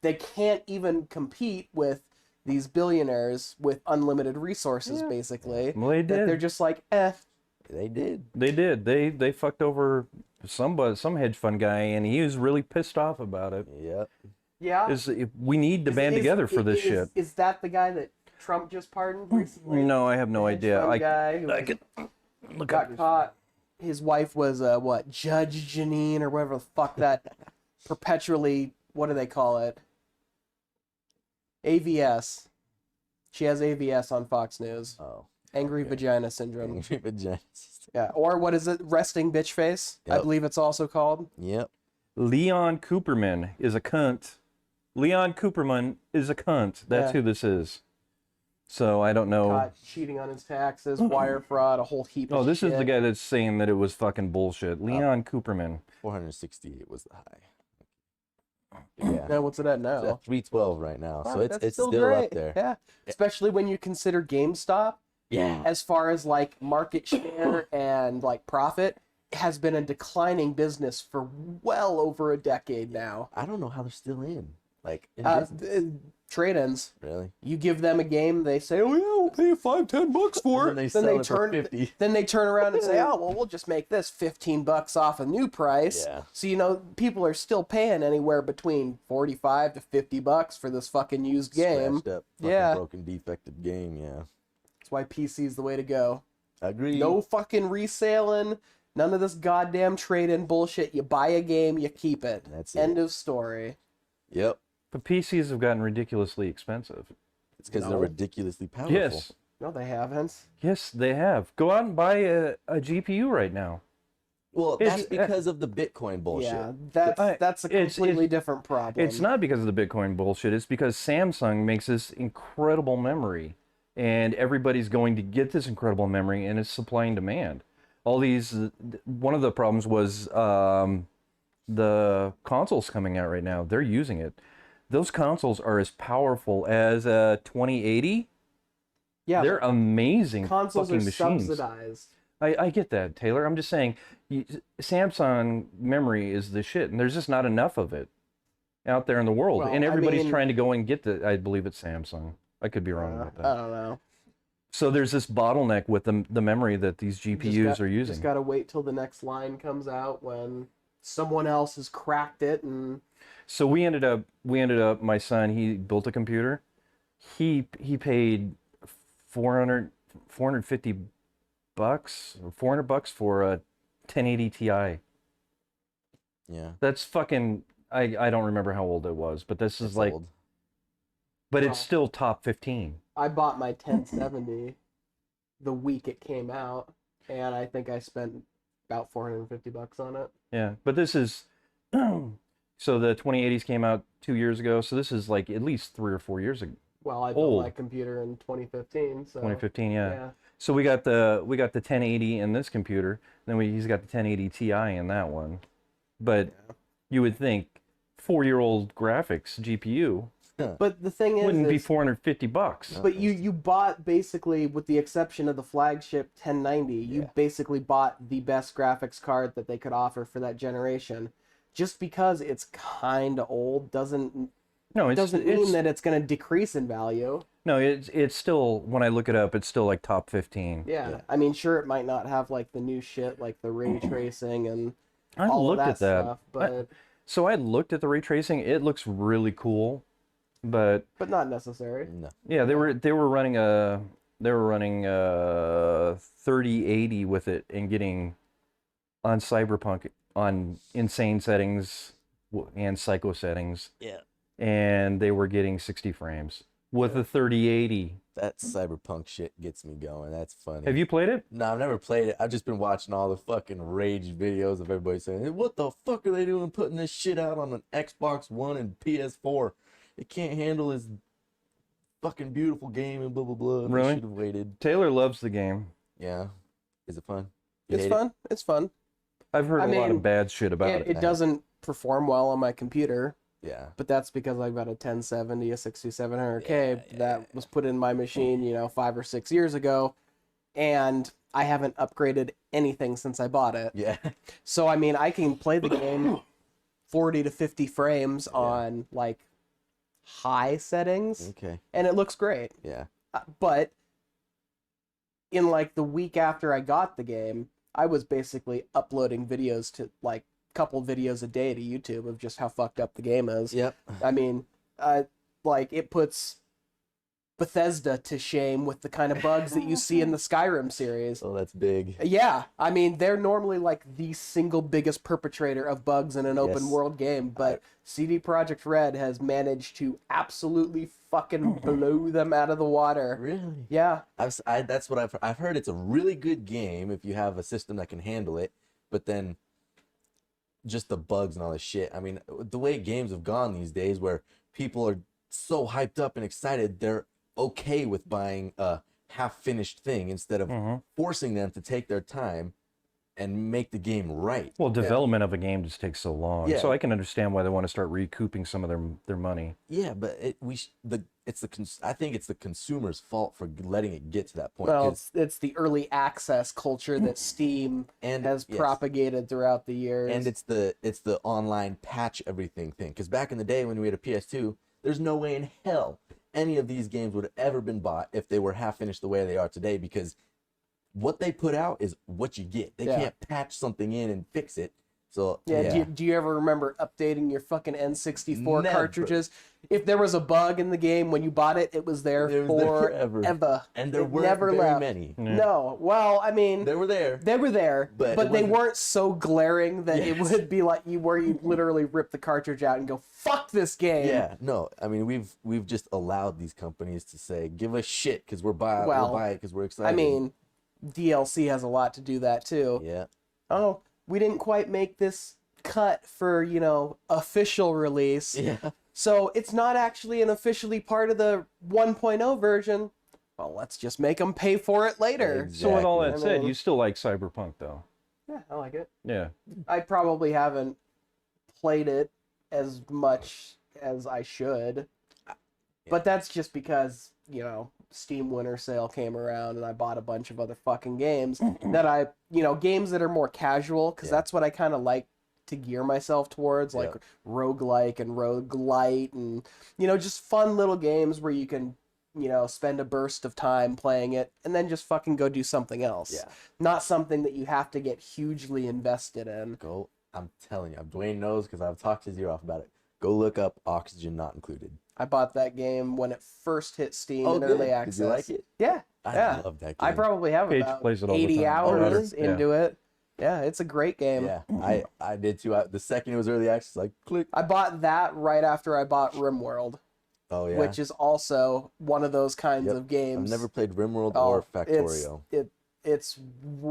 they can't even compete with these billionaires with unlimited resources, basically. Well, they did. They're just like, eh. They did. They fucked over some hedge fund guy, and he was really pissed off about it. Yep. Yeah. We need to band together for this shit. Is that the guy that Trump just pardoned recently? No, I have no idea. Guy who I could look got caught. His wife was Judge Janine or whatever the fuck that perpetually. What do they call it? AVS. She has AVS on Fox News. Oh. Angry Vagina Syndrome. Angry Vagina. Yeah, or what is it? Resting Bitch Face. Yep. I believe it's also called. Yep. Leon Cooperman is a cunt. Leon Cooperman is a cunt. That's who this is. So I don't know. Caught cheating on his taxes, wire fraud, a whole heap of shit. Oh, this is the guy that's saying that it was fucking bullshit. Leon Cooperman. 468 was the high. Yeah. Now, what's it at It's now? at 312 right now, so That's it's still great. up there. Yeah, especially when you consider GameStop. Yeah. As far as like market share and like profit, has been a declining business for well over a decade now. I don't know how they're still in. Like Trade-ins. Really? You give them a game, they say, "Oh yeah, we'll pay you $5-10 for it." And then they sell it for 50. Then they turn around and say, "Oh well, we'll just make this $15 off a new price." Yeah. So people are still paying anywhere between $45 to $50 for this fucking used game. Scratched up, fucking broken, defective game. Yeah. That's why PC's the way to go. Agreed. No fucking reselling. None of this goddamn trade-in bullshit. You buy a game, you keep it. That's it. End of story. Yep. But PCs have gotten ridiculously expensive. It's because they're ridiculously powerful. Yes. No, they haven't. Yes, they have. Go out and buy a GPU right now. Well, that's because of the Bitcoin bullshit. Yeah, that's a completely different problem. It's not because of the Bitcoin bullshit. It's because Samsung makes this incredible memory, and everybody's going to get this incredible memory, and it's supply and demand. All these. One of the problems was the consoles coming out right now. They're using it. Those consoles are as powerful as a 2080. Yeah, they're amazing consoles fucking are machines. subsidized. I get that, Taylor. I'm just saying, Samsung memory is the shit, and there's just not enough of it out there in the world. Well, and everybody's trying to go and get I believe it's Samsung. I could be wrong about that. I don't know. So there's this bottleneck with the memory that these GPUs are using. Just gotta wait till the next line comes out when someone else has cracked it and. So we ended up. My son, he built a computer. He paid $450 or $400 for a 1080 Ti. Yeah. That's fucking. I don't remember how old it was, but this is It's like. old. But it's still top 15. I bought my 1070 the week it came out, and I think I spent about $450 on it. Yeah, but this is. So the 2080s came out 2 years ago. So this is like at least 3 or 4 years ago. Well, I bought my computer in 2015. So 2015, yeah. So we got the 1080 in this computer, then he's got the 1080 Ti in that one. But you would think 4-year-old graphics GPU But the thing is, wouldn't be is $450. but you bought basically, with the exception of the flagship 1090, you Yeah. basically bought the best graphics card that they could offer for that generation. Just because it's kind of old doesn't No, mean that it's going to decrease in value. no, it's still, when I look it up, it's still like top 15. Yeah. Yeah. I mean, sure, it might not have like the new shit, like the ray tracing and I all of looked that at that. stuff, but So I looked at the ray tracing. It looks really cool, but not necessary. No. yeah, they were running a 3080 with it and getting on Cyberpunk on insane settings and psycho settings, Yeah. and they were getting 60 frames with a 3080. That cyberpunk shit gets me going. That's funny. Have you played it? No, I've never played it. I've just been watching all the fucking rage videos of everybody saying, "Hey, what the fuck are they doing putting this shit out on an Xbox One and PS4? It can't handle this fucking beautiful game and blah, blah, blah. They Really? should have waited." Taylor loves the game. Yeah. Is it fun? You It's hate it? fun. It's fun. I've heard I a lot mean, of bad shit about it. It doesn't perform well on my computer, Yeah. but that's because I've got a 1070, a 6700K Yeah, that was put in my machine, 5 or 6 years ago, and I haven't upgraded anything since I bought it. Yeah. So I mean, I can play the game 40 to 50 frames on like high settings, Okay. and it looks great. Yeah. But in like the week after I got the game, I was basically uploading videos to like couple videos a day to YouTube of just how fucked up the game is. Yep. I mean, like it puts Bethesda to shame with the kind of bugs that you see in the Skyrim series. Oh, that's big. Yeah, I mean, they're normally like the single biggest perpetrator of bugs in an open Yes. world game, but CD Projekt Red has managed to absolutely fucking blow them out of the water. Really? Yeah. That's what I've heard. It's a really good game if you have a system that can handle it, but then just the bugs and all this shit. I mean, the way games have gone these days, where people are so hyped up and excited, they're okay with buying a half-finished thing instead of forcing them to take their time and make the game right. Well, development of a game just takes so long. Yeah. So I can understand why they want to start recouping some of their money. Yeah, but I think it's the consumer's fault for letting it get to that point. Well, 'cause- it's the early access culture that Steam and has yes. propagated throughout the years. And it's the online patch everything thing. Because back in the day when we had a PS2, there's no way in hell any of these games would have ever been bought if they were half finished the way they are today. Because what they put out is what you get. They can't patch something in and fix it. So yeah. Do you ever remember updating your fucking N64 Never. cartridges? If there was a bug in the game when you bought it, it was there It was there forever. forever. And there It weren't never very left. many. No. Well, I mean, They were there. they were there, But but it they wasn't- weren't so glaring that it Yes. would be like where you literally rip the cartridge out and go, "Fuck this game." Yeah, no. I mean, we've just allowed these companies to say, "Give us shit because we'll buy it because we're excited." I mean, DLC has a lot to do that too. yeah, Oh, we didn't quite make this cut for, official release. yeah. So it's not actually an officially part of the 1.0 version. Well, let's just make them pay for it later. Exactly. So with all that I said, mean- you still like Cyberpunk though? Yeah, I like it. Yeah. I probably haven't played it as much as I should. But that's just because, Steam Winter Sale came around and I bought a bunch of other fucking games that games that are more casual, because that's what I kind of like to gear myself towards, like roguelike and roguelite and, just fun little games where you can, spend a burst of time playing it and then just fucking go do something else. Yeah. Not something that you have to get hugely invested in. Go. I'm telling you, Dwayne knows because I've talked his ear off about it. Go look up Oxygen Not Included. I bought that game when it first hit Steam Oh, in good. early Did access. you like it? Yeah. I love that game. I probably have Paige about plays it all the 80 time. hours Yeah. into it. Yeah, it's a great game. Yeah, I did too. The second it was early access, like click. I bought that right after I bought RimWorld, Oh yeah. which is also one of those kinds Yep. of games. I've never played RimWorld Oh, or Factorio. It's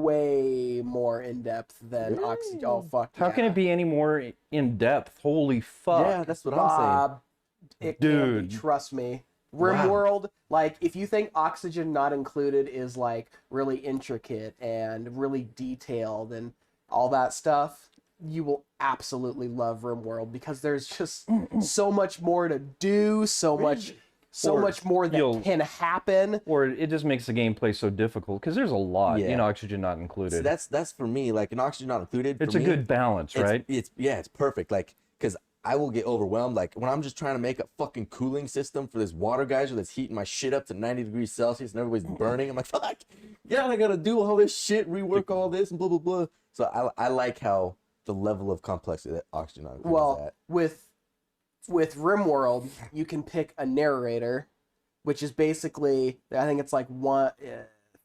way more in depth than Really? Oxy. Oh fuck! How can it be any more in depth? Holy fuck! Yeah, that's what I'm saying. Bob, it can Dude. be. Trust me. RimWorld, like if you think Oxygen Not Included is like really intricate and really detailed and all that stuff, you will absolutely love RimWorld because there's just so much more to do, so Or much more that can happen. Or it just makes the gameplay so difficult because there's a lot Yeah. in Oxygen Not Included. So that's for me, like an Oxygen Not Included. It's for a me, good balance, right? It's perfect. Like, because I will get overwhelmed. Like when I'm just trying to make a fucking cooling system for this water geyser that's heating my shit up to 90 degrees Celsius and everybody's burning. I'm like, fuck, yeah, I gotta do all this shit, rework all this and blah blah blah. So I like how the level of complexity that Oxygen Not Included is at. With RimWorld, you can pick a narrator, which is basically, I think it's like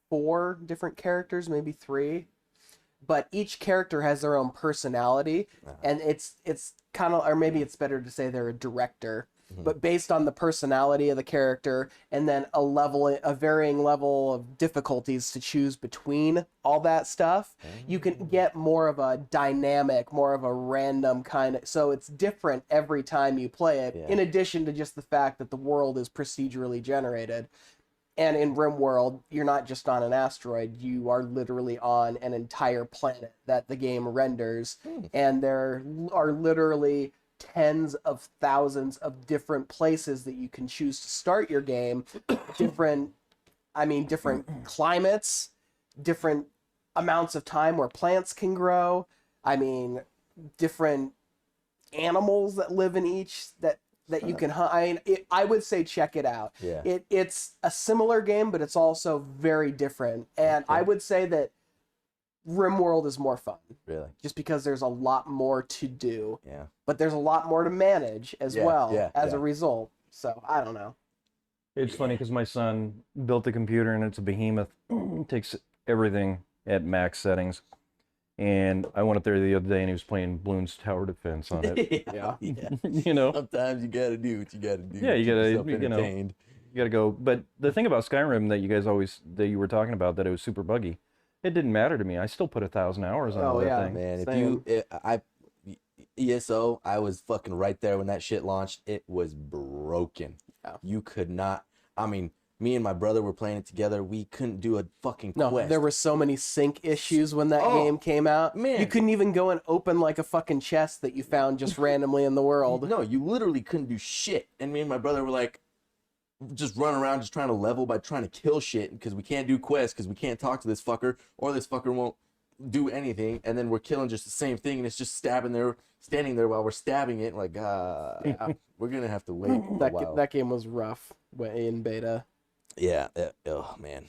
4 different characters, maybe 3, but each character has their own personality, and it's kind of, or maybe it's better to say they're a director, but based on the personality of the character, and then a varying level of difficulties to choose between all that stuff, you can get more of a dynamic, more of a random kind of, so it's different every time you play it, in addition to just the fact that the world is procedurally generated. And in RimWorld, you're not just on an asteroid, you are literally on an entire planet that the game renders, and there are literally tens of thousands of different places that you can choose to start your game, different climates, different amounts of time where plants can grow, different animals that live in each that you can hunt. I would say check it out. Yeah. It's a similar game, but it's also very different. And I would say that RimWorld is more fun. Really? Just because there's a lot more to do. Yeah. But there's a lot more to manage as a result. So, I don't know. It's funny because my son built a computer and it's a behemoth. It takes everything at max settings. And I went up there the other day and he was playing Bloons Tower Defense on it. Yeah. You know? Sometimes you gotta do what you gotta do. Yeah, you Keep gotta, yourself you know, entertained. you gotta go. But the thing about Skyrim that you were talking about, that it was super buggy, it didn't matter to me. I still put 1,000 hours on that thing. Man, ESO, I was fucking right there when that shit launched. It was broken. Yeah. You could not. I mean, me and my brother were playing it together. We couldn't do a fucking No, quest. there were so many sync issues when that game came out. Man. You couldn't even go and open like a fucking chest that you found just randomly in the world. No, you literally couldn't do shit. And me and my brother were like, just running around just trying to level by trying to kill shit because we can't do quests because we can't talk to this fucker or this fucker won't do anything. And then we're killing just the same thing and it's just standing there while we're stabbing it. Like, we're going to have to wait a while. That game was rough in beta. Yeah. Oh, man.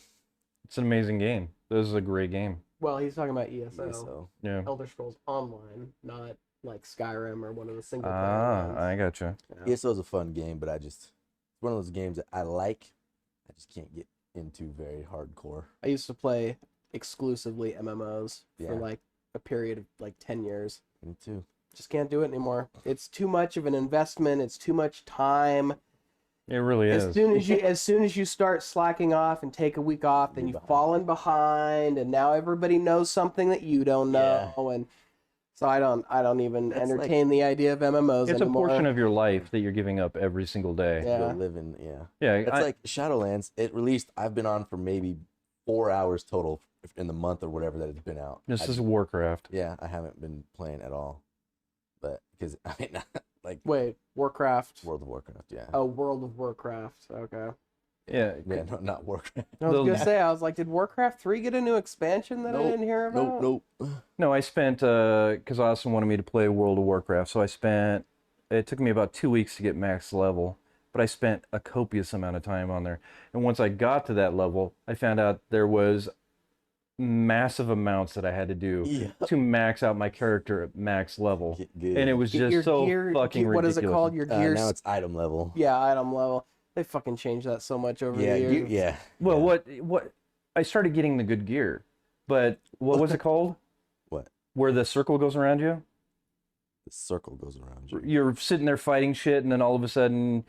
It's an amazing game. This is a great game. Well, he's talking about ESO. ESO. Yeah. Elder Scrolls Online, not like Skyrim or one of the single player Ah, ones. I gotcha. Yeah. ESO is a fun game, but it's one of those games that I like. I just can't get into very hardcore. I used to play exclusively MMOs Yeah. for like a period of like 10 years. Me too. Just can't do it anymore. It's too much of an investment. It's too much time. It really is. As soon as you start slacking off and take a week off, then you've fallen behind, and now everybody knows something that you don't know, and so I don't even entertain the idea of MMOs It's anymore. a portion of your life that you're giving up every single day. Yeah. You're living, yeah. Yeah, It's like Shadowlands. It released. I've been on for maybe 4 hours total in the month or whatever that it's been out. This is Warcraft. Yeah, I haven't been playing at all, but because I mean, like Wait, Warcraft. World of Warcraft. Yeah. Oh, World of Warcraft. Okay. Yeah. Yeah, no, not Warcraft. I was gonna say, I was like, did Warcraft 3 get a new expansion that I didn't hear about? Nope. No, I spent because Austin wanted me to play World of Warcraft, so it took me about 2 weeks to get max level, but I spent a copious amount of time on there. And once I got to that level, I found out there was massive amounts that I had to do to max out my character at max level. And it was Get just your so gear, fucking what ridiculous. is it called? Your gear. Now it's item level. Yeah, item level. They fucking changed that so much over the years. Well, what I started getting the good gear, but what was it called? What? Where the circle goes around you? The circle goes around you. You're sitting there fighting shit, and then all of a sudden,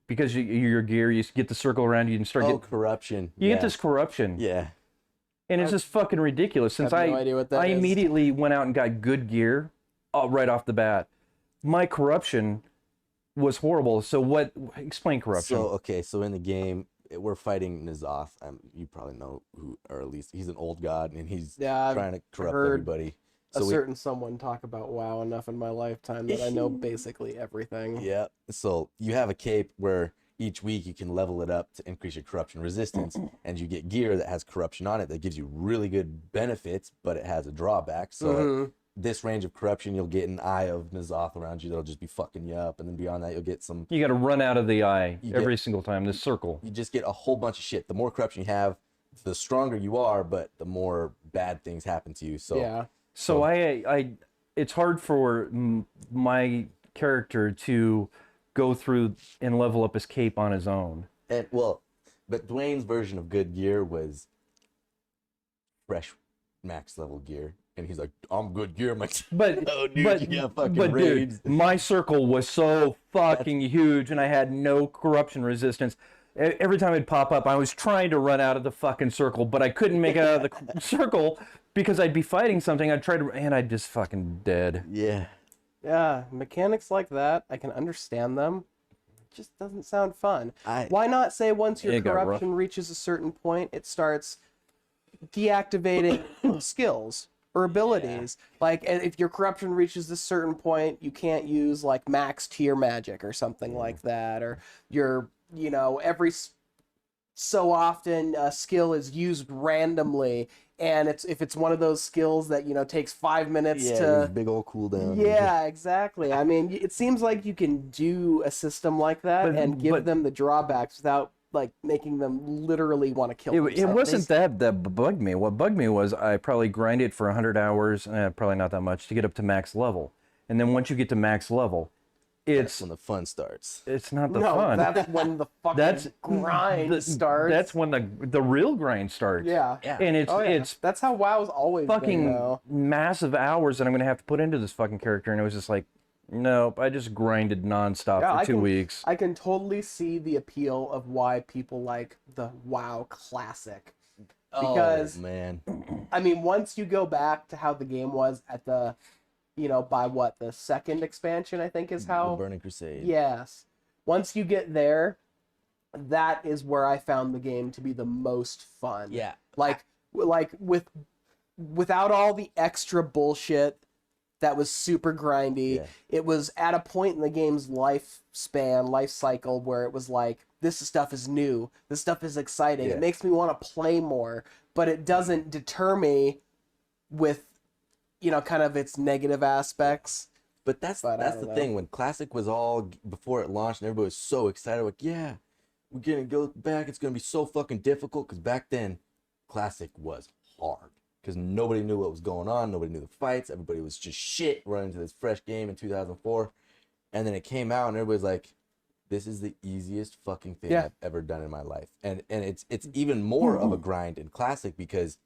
because your gear, you get the circle around you and start getting corruption. You get this corruption. Yeah. And it's just fucking ridiculous. Since I have no idea what that is. immediately went out and got good gear right off the bat. My corruption was horrible. So what? Explain corruption. So okay, so in the game we're fighting N'Zoth. You probably know who, or at least he's an old god, and he's Yeah, I've trying to corrupt heard everybody. a So certain someone talk about WoW enough in my lifetime that I know basically everything. yeah, so you have a cape where each week you can level it up to increase your corruption resistance, and you get gear that has corruption on it that gives you really good benefits, but it has a drawback. So at this range of corruption, you'll get an eye of N'Zoth around you that'll just be fucking you up, and then beyond that, you'll get some. You got to run out of the eye You every get- single time. This circle. You just get a whole bunch of shit. The more corruption you have, the stronger you are, but the more bad things happen to you. So Yeah. So it's hard for my character to go through and level up his cape on his own. and well, but Dwayne's version of good gear was fresh max level gear, and he's like, "I'm good gear." I'm like, But "Oh, dude, but, you got fucking but raids." dude, my circle was so fucking huge, and I had no corruption resistance. Every time it'd pop up, I was trying to run out of the fucking circle, but I couldn't make it out of the circle because I'd be fighting something. I'd try to, and I'd just fucking dead. Yeah. Yeah, mechanics like that, I can understand them. It just doesn't sound fun. I- Why not say once your It got rough. corruption reaches a certain point, it starts deactivating skills or abilities? Like, if your corruption reaches a certain point, you can't use like max tier magic or something like that, or your, every so often a skill is used randomly, and if it's one of those skills that takes 5 minutes Yeah, to this big old cooldown. yeah, exactly. I mean, it seems like you can do a system like that and give them the drawbacks without like making them literally want to kill It themselves. wasn't that bugged me. What bugged me was I probably grinded for 100 hours, probably not that much, to get up to max level. And then once you get to max level, That's when the fun starts. it's not the No, fun. that's when the fucking That's grind starts. That's when the real grind starts. yeah. Yeah. And it's Oh, yeah. it's That's how WoW's always been, fucking though. massive hours that I'm gonna have to put into this fucking character, and it was just like, nope. I just grinded nonstop Yeah, for 2 weeks. I can totally see the appeal of why people like the WoW Classic. Because oh, man, I mean, once you go back to how the game was at the, by what, the second expansion, I think is the how. Burning Crusade. Yes. Once you get there, that is where I found the game to be the most fun. Yeah. Like without all the extra bullshit that was super grindy. Yeah. It was at a point in the game's life cycle, where it was like, this stuff is new. This stuff is exciting. Yeah. It makes me want to play more, but it doesn't deter me with, kind of its negative aspects. But that's But I that's don't the know. thing. When Classic was all before it launched, and everybody was so excited, like, yeah, we're gonna go back. It's gonna be so fucking difficult. Because back then, Classic was hard. Because nobody knew what was going on. Nobody knew the fights. Everybody was just shit running to this fresh game in 2004. And then it came out, and everybody's like, this is the easiest fucking thing Yeah. I've ever done in my life. And it's even more of a grind in Classic because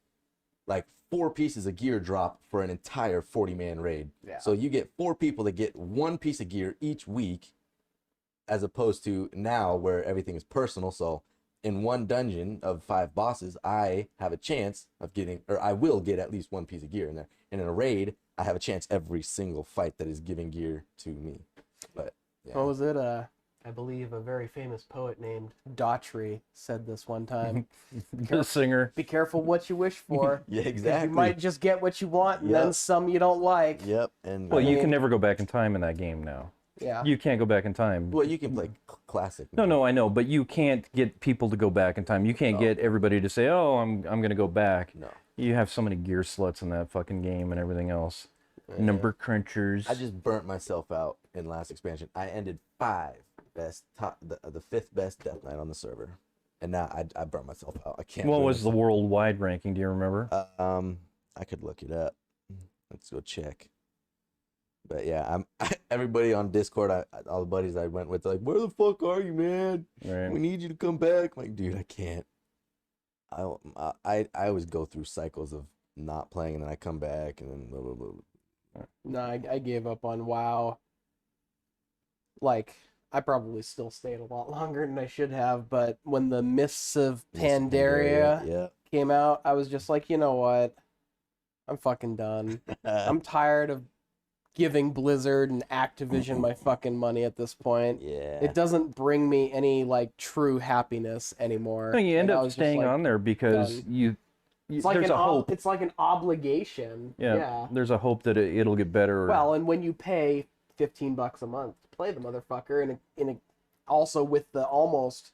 like 4 pieces of gear drop for an entire 40-man raid. Yeah. So you get 4 people that get 1 piece of gear each week, as opposed to now where everything is personal. So in one dungeon of 5 bosses, I have a chance of getting, or I will get at least 1 piece of gear in there. And in a raid, I have a chance every single fight that is giving gear to me. But yeah. What was it? I believe a very famous poet named Daughtry said this one time. The singer. Be careful what you wish for. Yeah, 'Cause exactly. You might just get what you want, and Yep. then some you don't like. Yep. And Well, you mean- can never go back in time in that game now. Yeah. You can't go back in time. well, you can play Classic. No, I know, but you can't get people to go back in time. You can't get everybody to say, "Oh, I'm gonna go back." No. You have so many gear sluts in that fucking game and everything else. Number crunchers. I just burnt myself out in last expansion. I ended 5 best the 5th best death knight on the server, and now I burnt myself out. I can't. What do was this. the worldwide ranking? Do you remember? I could look it up. Let's go check. But yeah, everybody on Discord, all the buddies I went with, like, where the fuck are you, man? Right. We need you to come back. I'm like, dude, I can't. I always go through cycles of not playing, and then I come back, and then blah, blah, blah. No, I gave up on WoW. Like, I probably still stayed a lot longer than I should have, but when the Mists of Pandaria Yeah. came out, I was just like, you know what? I'm fucking done. I'm tired of giving Blizzard and Activision my fucking money at this point. Yeah. It doesn't bring me any like true happiness anymore. No, you end Like, I up was just, staying like, on there because done. you It's like there's a hope. it's like an obligation. Yeah, Yeah. there's a hope that it'll get better. Well, and when you pay $15 a month to play the motherfucker, also with the almost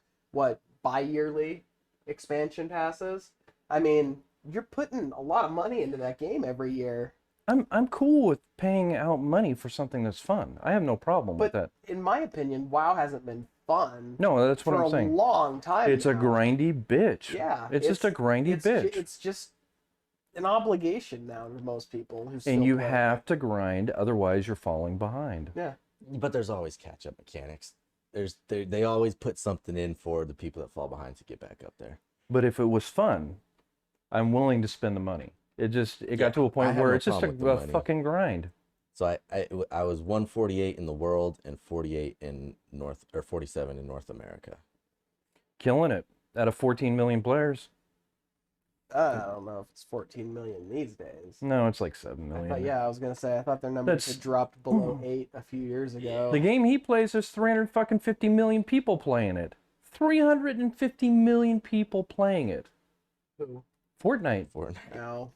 bi-yearly expansion passes, I mean, you're putting a lot of money into that game every year. I'm cool with paying out money for something that's fun. I have no problem with But that. in my opinion, WoW hasn't been fun No, that's what for I'm a saying. long time It's a now. grindy bitch. Yeah, It's just a grindy bitch. It's just an obligation now to most people who still And you play. have to grind, otherwise you're falling behind. Yeah. But there's always catch up mechanics. They always put something in for the people that fall behind to get back up there. But if it was fun, I'm willing to spend the money. It Yeah, got to a I point have where no it's just problem with the a money. fucking grind. So I was 148 in the world and 48 in 47 in North America. Killing it out of 14 million players. I don't know if it's 14 million these days. No, it's like 7 million. Yeah, I was gonna say I thought their numbers had dropped below 8 a few years ago. The game he plays, there's 350 million people playing it. 350 million people playing it. Who? Fortnite. No.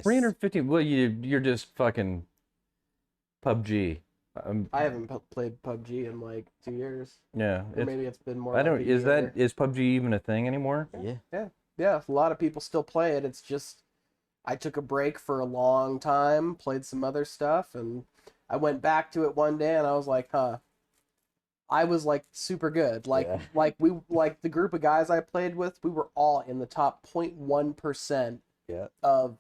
350. Well, you're just fucking PUBG. I haven't played PUBG in like 2 years. Yeah. Or maybe it's been more. I don't. Like a Is year. PUBG even a thing anymore? Yeah. Yeah, a lot of people still play it. It's just I took a break for a long time, played some other stuff, and I went back to it one day and I was like, huh. I was like super good. Like the group of guys I played with, we were all in the top 0.1% of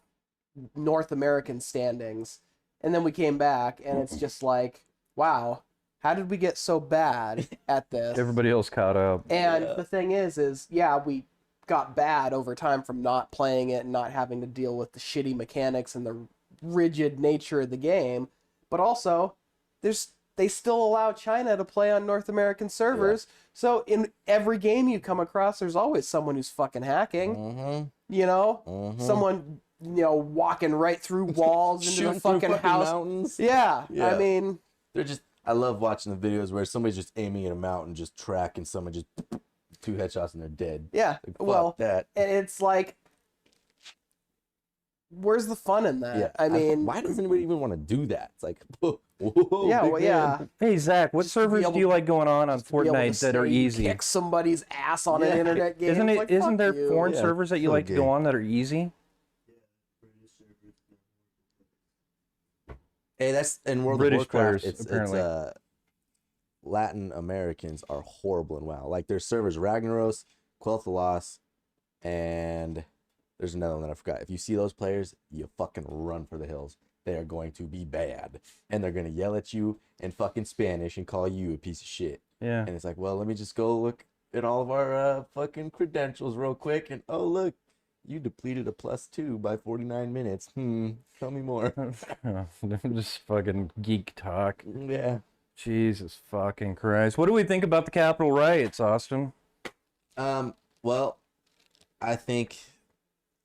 North American standings. And then we came back and it's just like, wow, how did we get so bad at this? Everybody else caught up. And the thing is we got bad over time from not playing it and not having to deal with the shitty mechanics and the rigid nature of the game. But also, they still allow China to play on North American servers. Yeah. So in every game you come across, there's always someone who's fucking hacking. Mm-hmm. You know? Mm-hmm. Someone, walking right through walls into the fucking house. Mountains. Yeah. I mean... I love watching the videos where somebody's just aiming at a mountain, just tracking someone, just 2 headshots and they're dead. Yeah. Like, that. And it's like... Where's the fun in that? Yeah. I mean... Why does anybody even want to do that? It's like, whoa, yeah. Hey, Zach, what servers do you like going on Fortnite that are easy? Kick somebody's ass on an internet game. Isn't there foreign Yeah, servers that you so like to go on that are easy? Hey, that's in World British of Warcraft. players, apparently. Latin Americans are horrible in WoW. Like there's servers Ragnaros, Quel'Thalas, and there's another one that I forgot. If you see those players, you fucking run for the hills. They are going to be bad, and they're gonna yell at you in fucking Spanish and call you a piece of shit. Yeah. And it's like, well, let me just go look at all of our fucking credentials real quick, and oh look, you depleted a +2 by 49 minutes. Tell me more. Just fucking geek talk. Yeah. Jesus fucking Christ. What do we think about the Capitol riots, Austin? Well, I think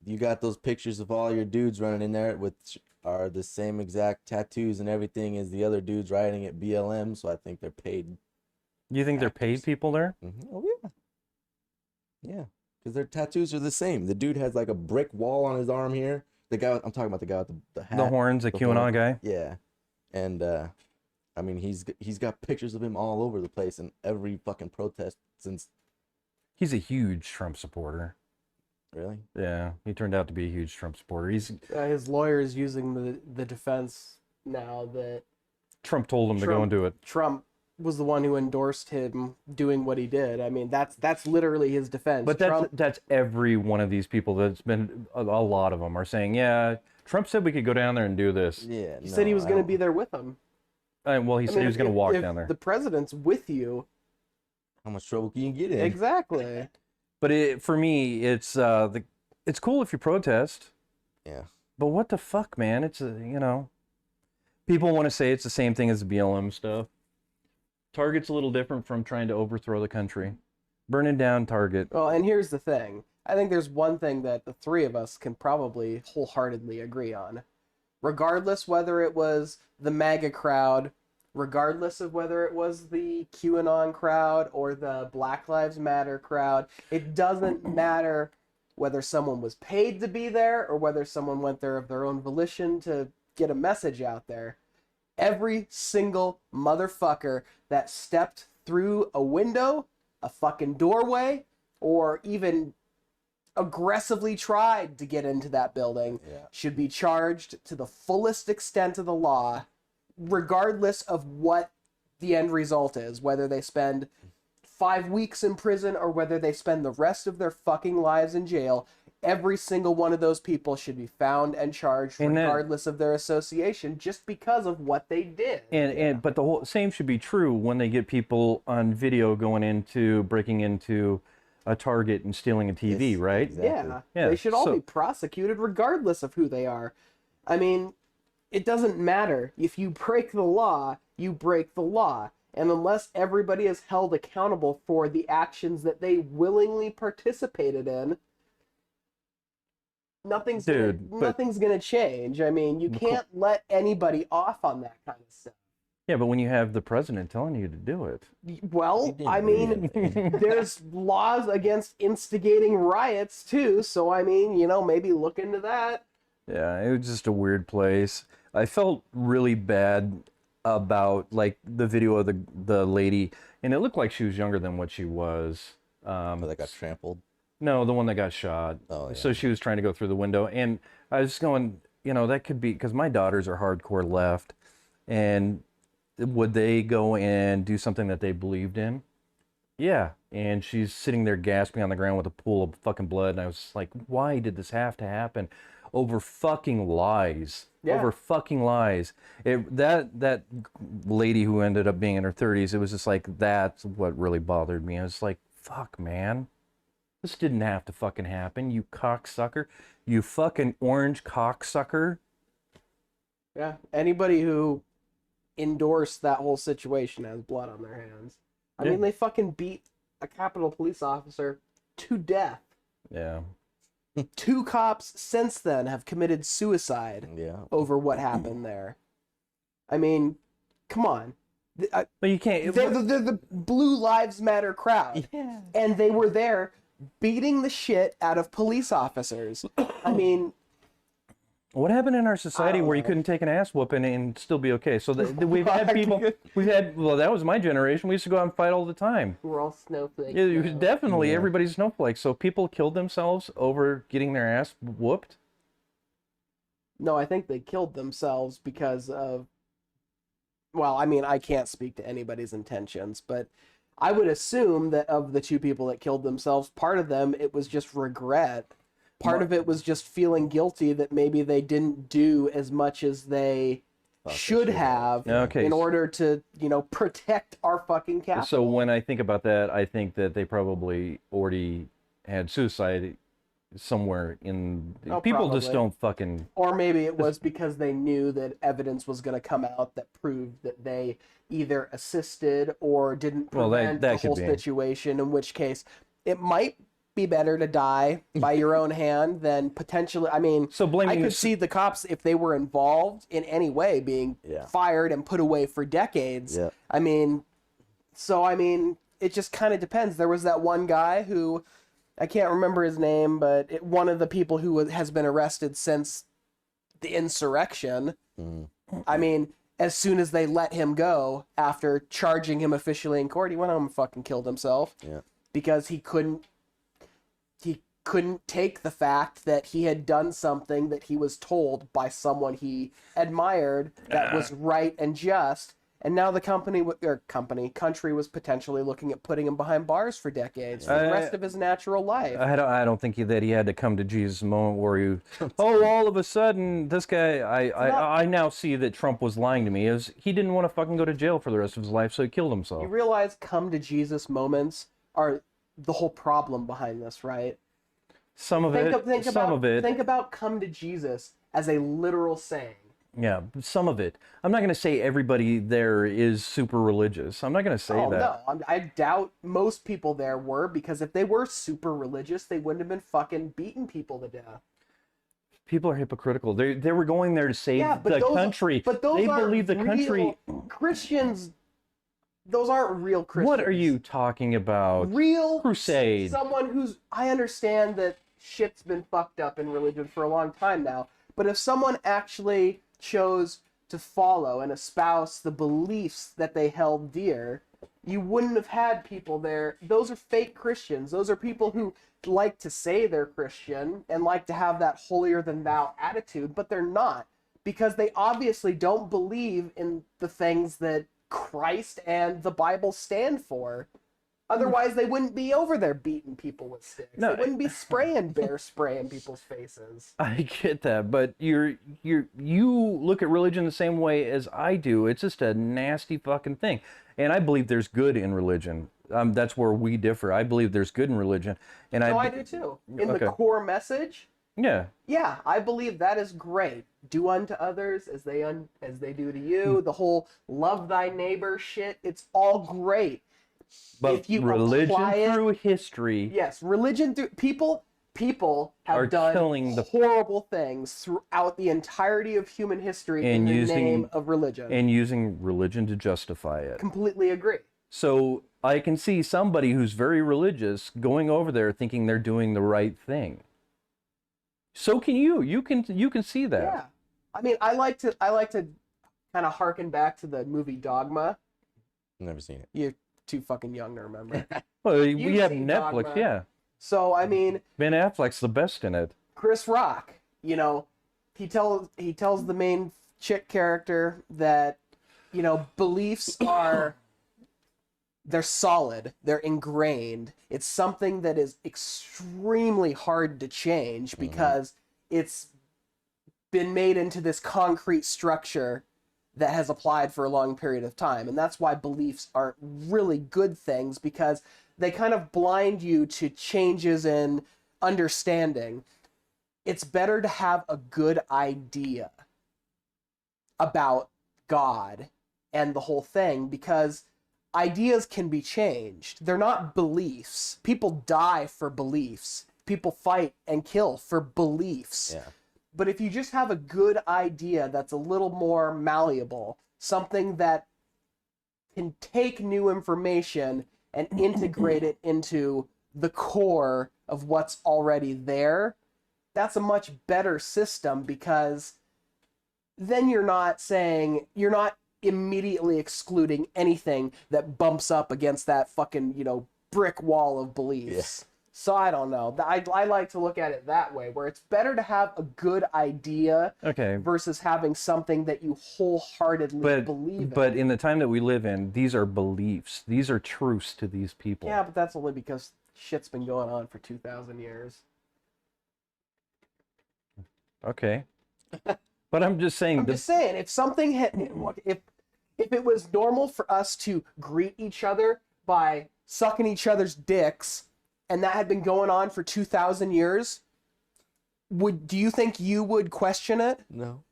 you got those pictures of all your dudes running in there, which are the same exact tattoos and everything as the other dudes riding at BLM, so I think they're paid. You think they're paid people there? Mm-hmm. Oh, yeah. Yeah, because their tattoos are the same. The dude has like a brick wall on his arm here. The guy, I'm talking about the guy with the hat. The horns, the QAnon horn. guy? Yeah. And, I mean, he's got pictures of him all over the place in every fucking protest since. He's a huge Trump supporter. Really? Yeah, he turned out to be a huge Trump supporter. His lawyer is using the defense now that Trump told him to go and do it. Trump was the one who endorsed him doing what he did. I mean, that's literally his defense. But that's every one of these people that's been, a lot of them are saying, yeah, Trump said we could go down there and do this. Yeah. He said he was going to be there with them. Well, he said he was going to walk down there. The president's with you. How much trouble can you get in? Exactly. But for me, it's cool if you protest. Yeah. But what the fuck, man? It's people want to say it's the same thing as the BLM stuff. Target's a little different from trying to overthrow the country. Burning down Target. Well, and here's the thing. I think there's one thing that the three of us can probably wholeheartedly agree on. regardless whether it was the MAGA crowd, regardless of whether it was the QAnon crowd or the Black Lives Matter crowd. It doesn't matter whether someone was paid to be there or whether someone went there of their own volition to get a message out there. Every single motherfucker that stepped through a window, a fucking doorway, or even aggressively tried to get into that building should be charged to the fullest extent of the law, regardless of what the end result is, whether they spend 5 weeks in prison or whether they spend the rest of their fucking lives in jail. Every single one of those people should be found and charged, regardless of their association, just because of what they did. But the whole same should be true when they get people on video breaking into a Target and stealing a TV, Yes, right? exactly. Yeah, they should all be prosecuted regardless of who they are. I mean, it doesn't matter. If you break the law, you break the law. And unless everybody is held accountable for the actions that they willingly participated in, nothing's gonna change. I mean, you can't let anybody off on that kind of stuff. Yeah, but when you have the president telling you to do it. Well, I mean, there's laws against instigating riots too, so I mean, maybe look into that. Yeah, it was just a weird place. I felt really bad about like the video of the lady, and it looked like she was younger than what she was. That got trampled. No, the one that got shot. Oh, yeah. So she was trying to go through the window, and I was going, that could be because my daughters are hardcore left, and would they go and do something that they believed in? Yeah. And she's sitting there gasping on the ground with a pool of fucking blood, and I was just like, why did this have to happen? Over fucking lies. Yeah. Over fucking lies. That lady who ended up being in her 30s, it was just like, that's what really bothered me. I was like, fuck, man. This didn't have to fucking happen, you cocksucker. You fucking orange cocksucker. Yeah, anybody who endorsed that whole situation has blood on their hands. I mean, they fucking beat a Capitol police officer to death. Yeah. 2 cops since then have committed suicide over what happened there. I mean, come on. But you can't. They're the Blue Lives Matter crowd. Yeah. And they were there beating the shit out of police officers. I mean, what happened in our society where you couldn't take an ass whooping and still be okay? So we've had people, well, that was my generation. We used to go out and fight all the time. we're all snowflakes. Yeah, now. definitely, everybody's snowflakes. So people killed themselves over getting their ass whooped? No, I think they killed themselves because of, well, I mean, I can't speak to anybody's intentions, but I would assume that of the 2 people that killed themselves, part of them, it was just regret. Part of it was just feeling guilty that maybe they didn't do as much as they should have in order to, protect our fucking capital. So when I think about that, I think that they probably already had suicide somewhere in... people probably. just don't fucking... Or maybe it was because they knew that evidence was going to come out that proved that they either assisted or didn't prevent the whole situation, in which case it might be better to die by your own hand than potentially... I mean, I could see the cops, if they were involved in any way, being fired and put away for decades. Yeah. I mean, it just kind of depends. There was that one guy who... I can't remember his name, but one of the people who has been arrested since the insurrection. I mean, as soon as they let him go, after charging him officially in court, he went home and fucking killed himself. Yeah. Because he couldn't take the fact that he had done something that he was told by someone he admired that was right and just. And now the country was potentially looking at putting him behind bars for decades, for the rest of his natural life. I don't think that he had to come to Jesus' moment where he, all of a sudden, this guy, I now see that Trump was lying to me. He didn't want to fucking go to jail for the rest of his life, so he killed himself. You realize come to Jesus moments are the whole problem behind this, right? Some of it. Think about come to Jesus as a literal saying. Yeah, some of it. I'm not going to say everybody there is super religious. I'm not going to say that. No, I doubt most people there were, because if they were super religious, they wouldn't have been fucking beating people to death. people are hypocritical. They were going there to save Yeah, but the those, country. but those They aren't believe the country. real Christians. Those aren't real Christians. What are you talking about? Real crusade? Someone who's. I understand that shit's been fucked up in religion for a long time now, but if someone actually chose to follow and espouse the beliefs that they held dear, you wouldn't have had people there. Those are fake Christians. Those are people who like to say they're Christian and like to have that holier than thou attitude, but they're not, because they obviously don't believe in the things that Christ and the Bible stand for. Otherwise, they wouldn't be over there beating people with sticks. No, They wouldn't be spraying bear spray in people's faces. I get that, but you look at religion the same way as I do. It's just a nasty fucking thing, and I believe there's good in religion. That's where we differ. I believe there's good in religion, and No, I do too. In the Okay. core message, yeah. yeah, I believe that is great. Do unto others as they do to you. The whole love thy neighbor shit, it's all great. But If you religion apply it- through history, Yes, religion through people have Are done killing the- horrible things throughout the entirety of human history in And the using- name of religion. and using religion to justify it. Completely agree. So I can see somebody who's very religious going over there thinking they're doing the right thing. So can you. You can see that. Yeah. I mean, I like to kind of harken back to the movie Dogma. Never seen it. You're too fucking young to remember. Well, we You've have seen Netflix, Dogma. yeah. So, I mean, Ben Affleck's the best in it. Chris Rock, you know, he tells the main chick character that, you know, beliefs are they're solid, they're ingrained. It's something that is extremely hard to change because it's been made into this concrete structure that has applied for a long period of time. And that's why beliefs aren't really good things, because they kind of blind you to changes in understanding. It's better to have a good idea about God and the whole thing, because ideas can be changed. They're not beliefs. People die for beliefs. People fight and kill for beliefs. Yeah. But if you just have a good idea that's a little more malleable, something that can take new information and integrate it into the core of what's already there, that's a much better system, because then you're not immediately excluding anything that bumps up against that fucking, you know, brick wall of beliefs. So I don't know. I like to look at it that way, where it's better to have a good idea Okay. versus having something that you wholeheartedly believe in. But in the time that we live in, these are beliefs. These are truths to these people. Yeah, but that's only because shit's been going on for 2,000 years. Okay. But I'm just saying. I'm just saying, if something if it was normal for us to greet each other by sucking each other's dicks, and that had been going on for 2,000 years, do you think you would question it? No.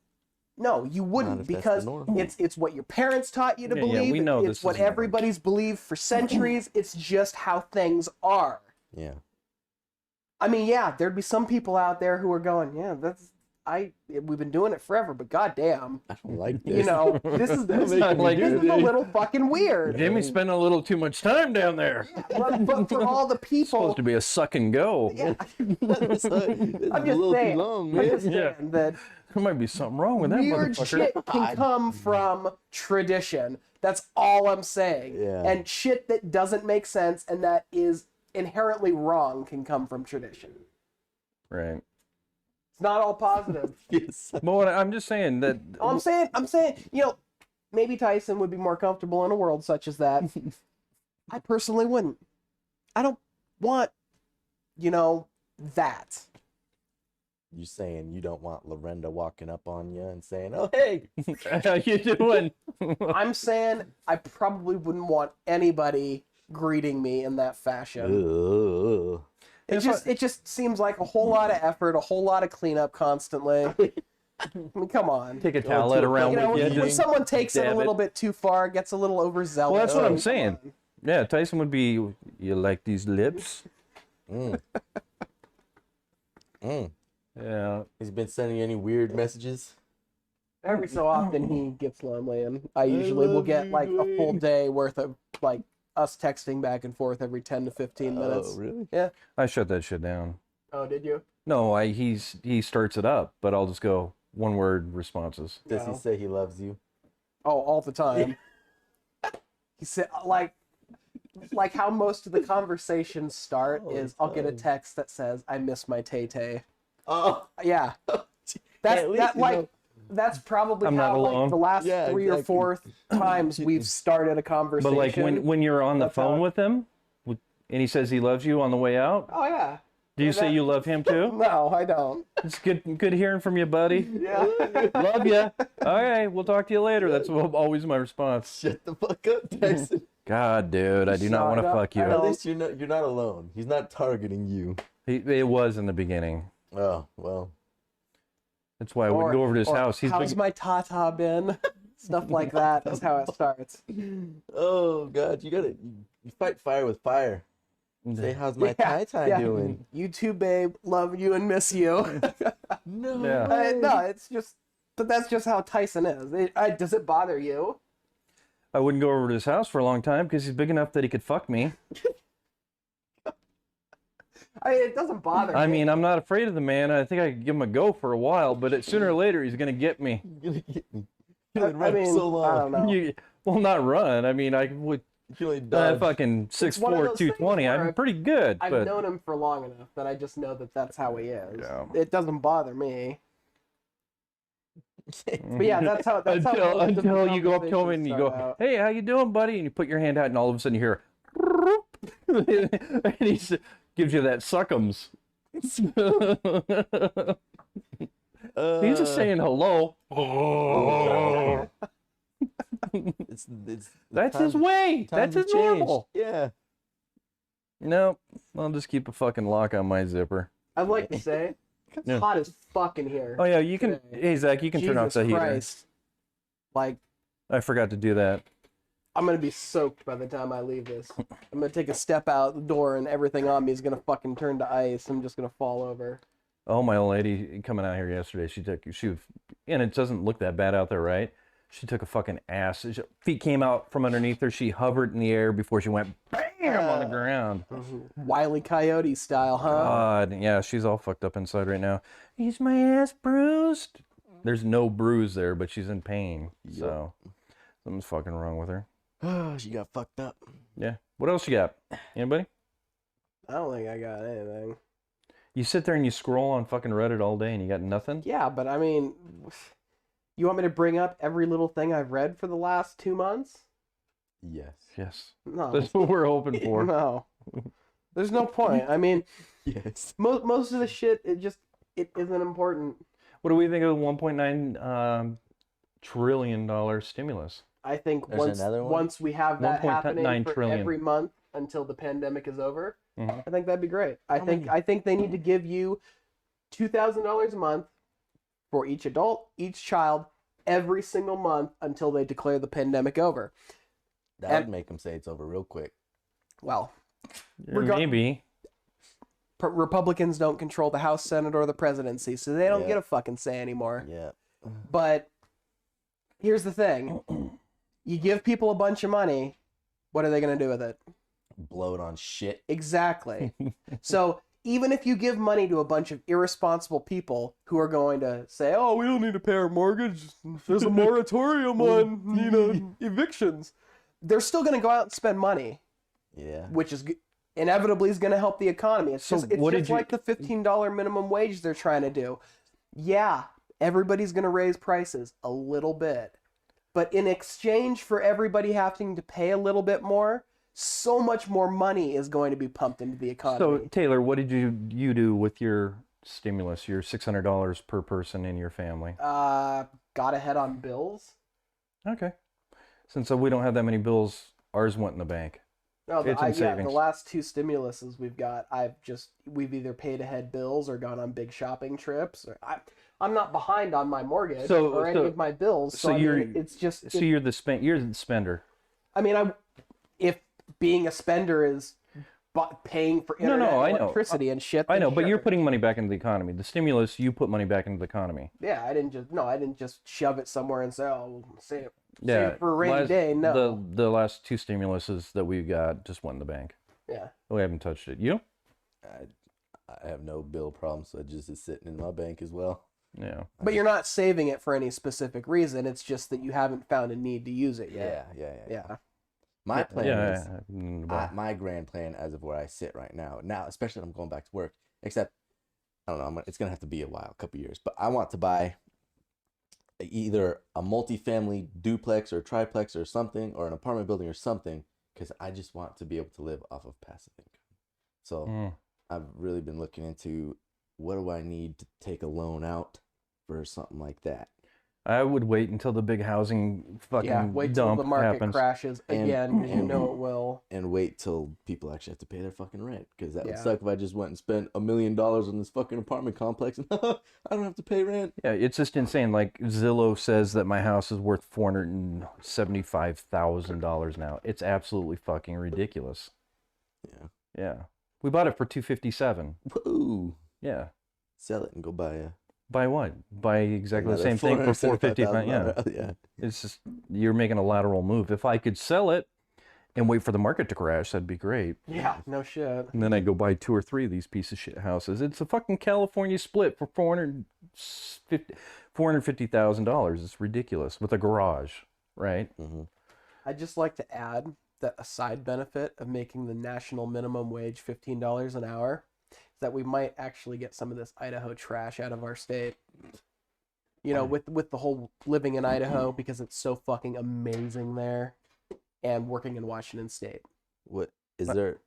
No, you wouldn't, if that's the because norm. it's what your parents taught you to Yeah, believe. we know It's this what isn't normal. everybody's believed for centuries. It's just how things are. Yeah. I mean, yeah, there'd be some people out there who are going, yeah, we've been doing it forever, but goddamn, I don't like this. you know, this is not like this is a little fucking weird. Jimmy's spending a little too much time down there. But for all the people, Supposed to be a suck and go. yeah, It's I'm a just little saying, too long, I'm man. just saying that There might be something wrong with that weird motherfucker. shit can come from tradition. That's all I'm saying. Yeah. And shit that doesn't make sense and that is inherently wrong can come from tradition. Right. It's not all positive. Yes. But what I'm just saying that I'm saying, you know, maybe Tyson would be more comfortable in a world such as that. I personally wouldn't. I don't want, you know, that. You saying you don't want Lorenda walking up on you and saying, "Oh, hey." how you doing? I'm saying I probably wouldn't want anybody greeting me in that fashion. Ugh. It just seems like a whole lot of effort, a whole lot of cleanup constantly. I mean, come on. Take a towelette around You know, with you. when just someone takes it a dab little bit too far, gets a little overzealous. Well, that's what I'm come saying. on. Yeah, Tyson would be. You like these lips? Mm. Mm. Yeah. He's been sending you any weird messages? Every so often he gets lonely, and I usually will love get you, like a full Dwayne. day worth of like us texting back and forth every 10 to 15 minutes. Oh, really? Yeah. I shut that shit down. Oh, did you? No, he starts it up, but I'll just go one word responses. Does he No. say he loves you? Oh, all the time. He said like how most of the conversations start Oh, is I'll get a time. text that says I miss my Tay-Tay. Oh, Yeah. at least you know. That's probably I'm not how like alone. the last Yeah, 3 or exactly. 4 times we've started a conversation. But like when you're on the That's phone how- with him, and he says he loves you on the way out, Oh yeah. do you Yeah, say that- you love him too? No, I don't. It's good hearing from you, buddy. Yeah. Love you. All right, we'll talk to you later. That's always my response. Shut the fuck up, Tyson. God, dude, I do not want to Shut up. fuck you. I At don't- least you're not alone. He's not targeting you. It was in the beginning. Oh, well. That's why I would go over to his or, house. He's how's big. my tata been? Stuff like that is how it starts. Oh, God. You fight fire with fire. Say, how's my Yeah, tie-tie yeah. doing? You too, babe. Love you and miss you. No. Yeah. way. No, it's just, but that's just how Tyson is. Does it bother you? I wouldn't go over to his house for a long time because he's big enough that he could fuck me. It doesn't bother I me. mean, I'm not afraid of the man. I think I could give him a go for a while, but sooner or later he's gonna get me. You're gonna get me. I You only run mean, so long. I don't know. Well, not run. I mean, I would. You only dodge. Fucking 6'4", one of those things 220. where I'm pretty good, I've but known him for long enough that I just know that that's how he is. Yeah. It doesn't bother me. But yeah, that's how. That's how most of the until you go up to him and you go, conversations start out. "Hey, how you doing, buddy?" And you put your hand out, and all of a sudden you hear, and he gives you that suckums. He's just saying hello. It's That's his way. That's his normal. Yeah. No, I'll just keep a fucking lock on my zipper. I'd like to say it's Yeah. hot as fuck in here. Oh yeah, you can. today. Hey Zach, you can turn off Jesus the heater. Christ. Like, I forgot to do that. I'm gonna be soaked by the time I leave this. I'm gonna take a step out the door and everything on me is gonna fucking turn to ice. I'm just gonna fall over. Oh, my old lady coming out here yesterday. And it doesn't look that bad out there, right? She took a fucking ass. Feet came out from underneath her. She hovered in the air before she went bam on the ground. Wile E. Coyote style, huh? God, yeah, she's all fucked up inside right now. Is my ass bruised? There's no bruise there, but she's in pain. So something's fucking wrong with her. Oh, she got fucked up. Yeah. What else you got? Anybody? I don't think I got anything. You sit there and you scroll on fucking Reddit all day and you got nothing? Yeah, but I mean, you want me to bring up every little thing I've read for the last 2 months? Yes. Yes. No. That's what we're hoping for. No. There's no point. I mean, Yes. most of the shit, it isn't important. What do we think of the $1.9 trillion stimulus? I think There's another one? once we have that 1.9 happening for trillion. every month until the pandemic is over, Mhm. I think that'd be great. I How think many? I think they need to give you $2,000 a month for each adult, each child, every single month until they declare the pandemic over. That And- would make him say it's over real quick. Well, Yeah, Rega- maybe. Republicans don't control the House, Senate, or the presidency, so they don't Yeah. get a fucking say anymore. Yeah. But here's the thing. You give people a bunch of money, what are they going to do with it? Blow it on shit. Exactly. So even if you give money to a bunch of irresponsible people who are going to say, "Oh, we don't need to pay our mortgage. There's a moratorium on, evictions," they're still going to go out and spend money, Yeah. which is inevitably is going to help the economy. It's So just, it's what just did you- like the $15 minimum wage they're trying to do. Yeah, everybody's going to raise prices a little bit. But in exchange for everybody having to pay a little bit more, so much more money is going to be pumped into the So, economy. Taylor, what did you do with your stimulus, your $600 per person in your family? Got ahead on bills. Okay. Since we don't have that many bills, ours went in the bank. No, It's in the savings. last 2 stimuluses we've got, we've either paid ahead bills or gone on big shopping trips. I'm not behind on my mortgage or any of my bills. So, so I mean, you're- it's just. So you're the spender. I mean, if being a spender is paying for No, internet, no, I know. electricity, and shit. I then know, but you're sure. putting money back into the economy. The stimulus, you put money back into the economy. Yeah, I didn't just shove it somewhere and say, "Oh, we'll save Yeah, it for a rainy day." No. the last two stimuluses that we got just went in the bank. Yeah. We haven't touched it. You? I have no bill problems, so it just is sitting in my bank as well. Yeah. But you're not saving it for any specific reason. It's just that you haven't found a need to use it yet. Yeah. Yeah. My plan is Yeah. my grand plan as of where I sit right now. Now, especially when I'm going back to work. Except, I don't know. It's gonna have to be a while, a couple years. But I want to buy either a multifamily duplex or triplex or something, or an apartment building or something, because I just want to be able to live off of passive income. So I've really been looking into what do I need to take a loan out for something like that. I would wait until the big housing fucking Wait till dump the market happens. crashes again, because you know it will. And wait till people actually have to pay their fucking rent, because that would Yeah. suck if I just went and spent $1 million on this fucking apartment complex and I don't have to pay rent. Yeah, it's just insane. Like Zillow says that my house is worth $475,000 now. It's absolutely fucking ridiculous. Yeah. Yeah. We bought it for $257. Woo! Yeah. Sell it and go buy a. Buy what? Buy exactly the Another same thing for $450. Yeah. Yeah. It's just you're making a lateral move. If I could sell it and wait for the market to crash, that'd be great. Yeah, no shit. And then I go buy 2 or 3 of these piece of shit houses. It's a fucking California split for $450,000. It's ridiculous with a garage, right? Mm-hmm. I'd just like to add that a side benefit of making the national minimum wage $15 an hour is that we might actually get some of this Idaho trash out of our state. You know, with the whole living in Idaho because it's so fucking amazing there, and working in Washington State. What is there?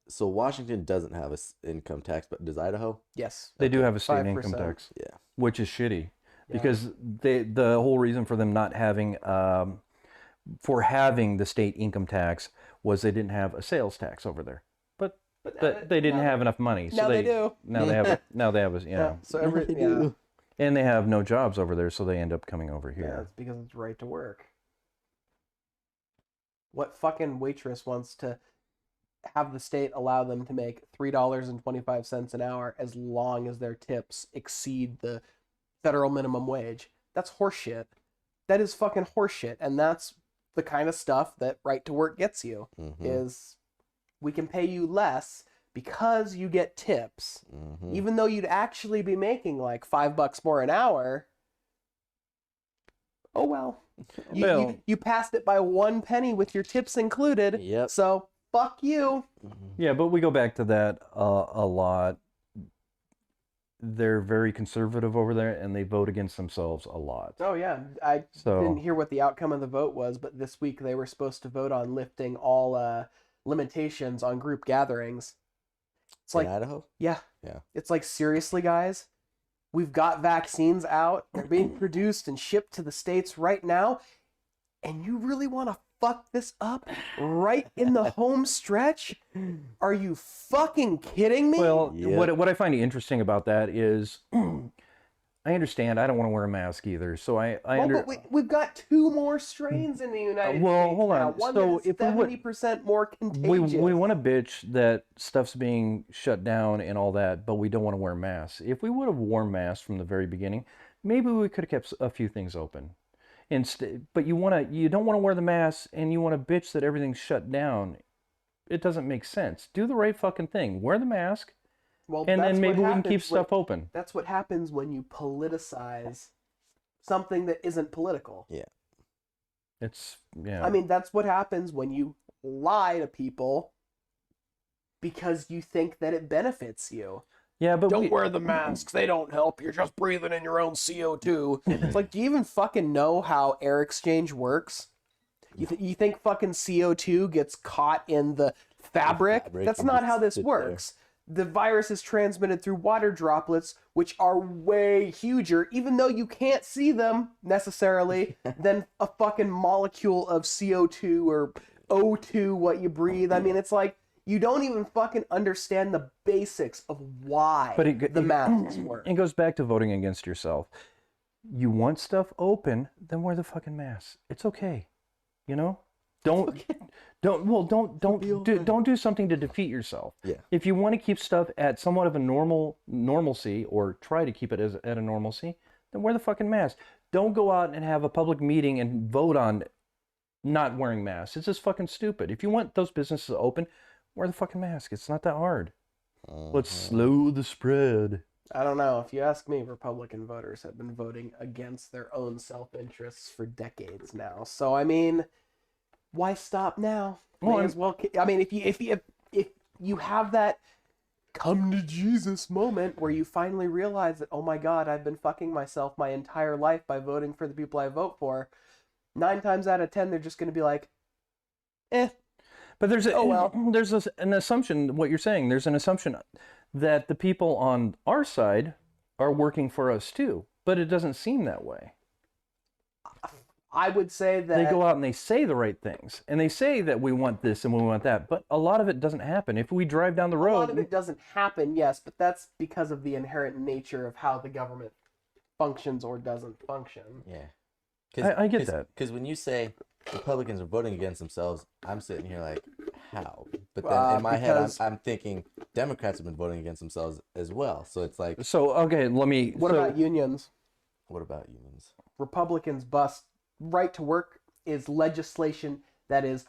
So Washington doesn't have a income tax, but does Idaho? Yes. They do have a state 5%. income tax, Yeah. which is shitty because the whole reason for them not having for having the state income tax was they didn't have a sales tax over there. But they didn't have enough money. So now they do. Now they have. Now they have. So And they have no jobs over there, so they end up coming over Yeah, here. it's because it's right to work. What fucking waitress wants to have the state allow them to make $3.25 an hour as long as their tips exceed the federal minimum wage? That's horseshit. That is fucking horseshit, and that's the kind of stuff that right to work gets you. Mm-hmm. Is we can pay you less because you get tips, Mm-hmm. even though you'd actually be making like $5 more an hour. Oh well. You passed it by 1 penny with your tips included. Yep. So fuck you. Yeah, but we go back to that a lot. They're very conservative over there, and they vote against themselves a lot. Oh yeah, I So- didn't hear what the outcome of the vote was, but this week they were supposed to vote on lifting all limitations on group gatherings. It's In like, Idaho? yeah, Yeah. it's like, seriously, guys, we've got vaccines out. They're being produced and shipped to the states right now, and you really want to fuck this up right in the home stretch? Are you fucking kidding me? Well, Yeah. what I find interesting about that is, I understand. I don't want to wear a mask either, so But we've got 2 more strains in the United Well, States hold now. on. One So that is if we would- 70% more contagious. we want to bitch that stuff's being shut down and all that, but we don't want to wear masks. If we would have worn masks from the very beginning, maybe we could have kept a few things open. But you don't want to wear the mask, and you want to bitch that everything's shut down. It doesn't make sense. Do the right fucking thing. Wear the mask, Well, and that's then maybe what we can keep happens when- stuff open. That's what happens when you politicize something that isn't political. Yeah. I mean, that's what happens when you lie to people because you think that it benefits you. Yeah, but Don't wear the masks. They don't help. You're just breathing in your own CO2. It's like, do you even fucking know how air exchange works? You think fucking CO2 gets caught in the fabric? fabric That's and not just how this sit works. The virus is transmitted through water droplets, which are way huger, even though you can't see them necessarily, than a fucking molecule of CO2 or O2, what you breathe. I mean, it's like, you don't even fucking understand the basics of why the masks work. It goes back to voting against yourself. You want stuff open, then wear the fucking mask. It's okay. You know? Don't don't do something to defeat yourself. Yeah. If you want to keep stuff at somewhat of a normalcy, or try to keep it at a normalcy, then wear the fucking mask. Don't go out and have a public meeting and vote on not wearing masks. It's just fucking stupid. If you want those businesses open, wear the fucking mask. It's not that hard. Let's slow the spread. I don't know. If you ask me, Republican voters have been voting against their own self-interests for decades now. So I mean, why stop now? Well, May as well. I mean, if you have that come to Jesus moment where you finally realize that, oh my God, I've been fucking myself my entire life by voting for the people I vote for, 9 times out of 10 they're just going to be like, eh. But there's Oh, well. an assumption. What you're saying, there's an assumption that the people on our side are working for us too, but it doesn't seem that way. I would say that They go out and they say the right things, and they say that we want this and we want that, but a lot of it doesn't happen. If we drive down the a lot road, of it doesn't happen, yes, but that's because of the inherent nature of how the government functions or doesn't function. Yeah. I get that. Because when you say Republicans are voting against themselves, I'm sitting here like, how? But then in my head, because- I'm thinking Democrats have been voting against themselves as well. So it's like, so okay, let me. What so, about unions? what about unions? Republicans bust right to work is legislation that is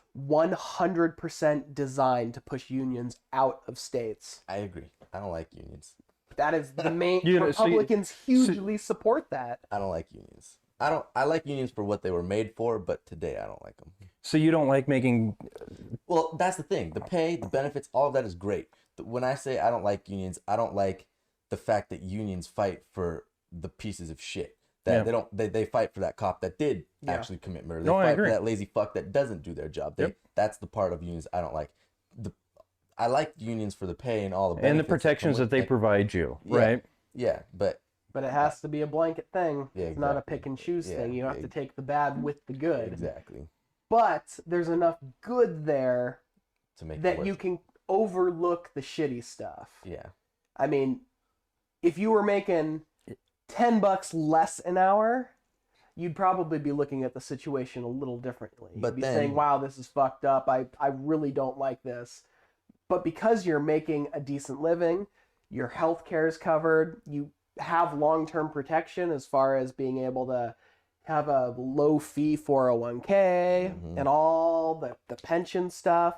100% designed to push unions out of states. I agree. I don't like unions. That is the main. You know, so you- Republicans hugely support that. I don't like unions. I like unions for what they were made for, but today I don't like them. So you don't like making. Well, that's the thing. The pay, the benefits, all of that is great. When I say I don't like unions, I don't like the fact that unions fight for the pieces of shit. That they fight for that cop that did actually commit murder. They No, I fight agree. for that lazy fuck that doesn't do their job. That's the part of unions I don't like. I like unions for the pay and all the benefits And the protections that they provide you, right? Yeah, but But it has to be a blanket thing. Yeah, It's not a exactly. pick and choose Yeah, thing. You have to take the bad with the good. exactly But there's enough good there to make it that worth you it. can overlook the shitty stuff. Yeah, I mean, if you were making $10 less an hour, you'd probably be looking at the situation a little differently. You'd But be then- saying, wow, this is fucked up. I really don't like this. But because you're making a decent living, your health care is covered, you have long-term protection as far as being able to have a low-fee 401k and all the pension stuff,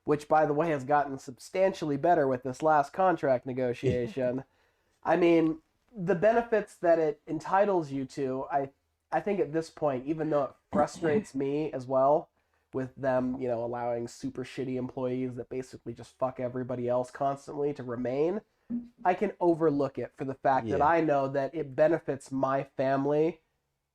which, by the way, has gotten substantially better with this last contract negotiation. I mean, the benefits that it entitles you to, I think at this point, even though it frustrates me as well with them, you know, allowing super shitty employees that basically just fuck everybody else constantly to remain, I can overlook it for the fact that Yeah. I know that it benefits my family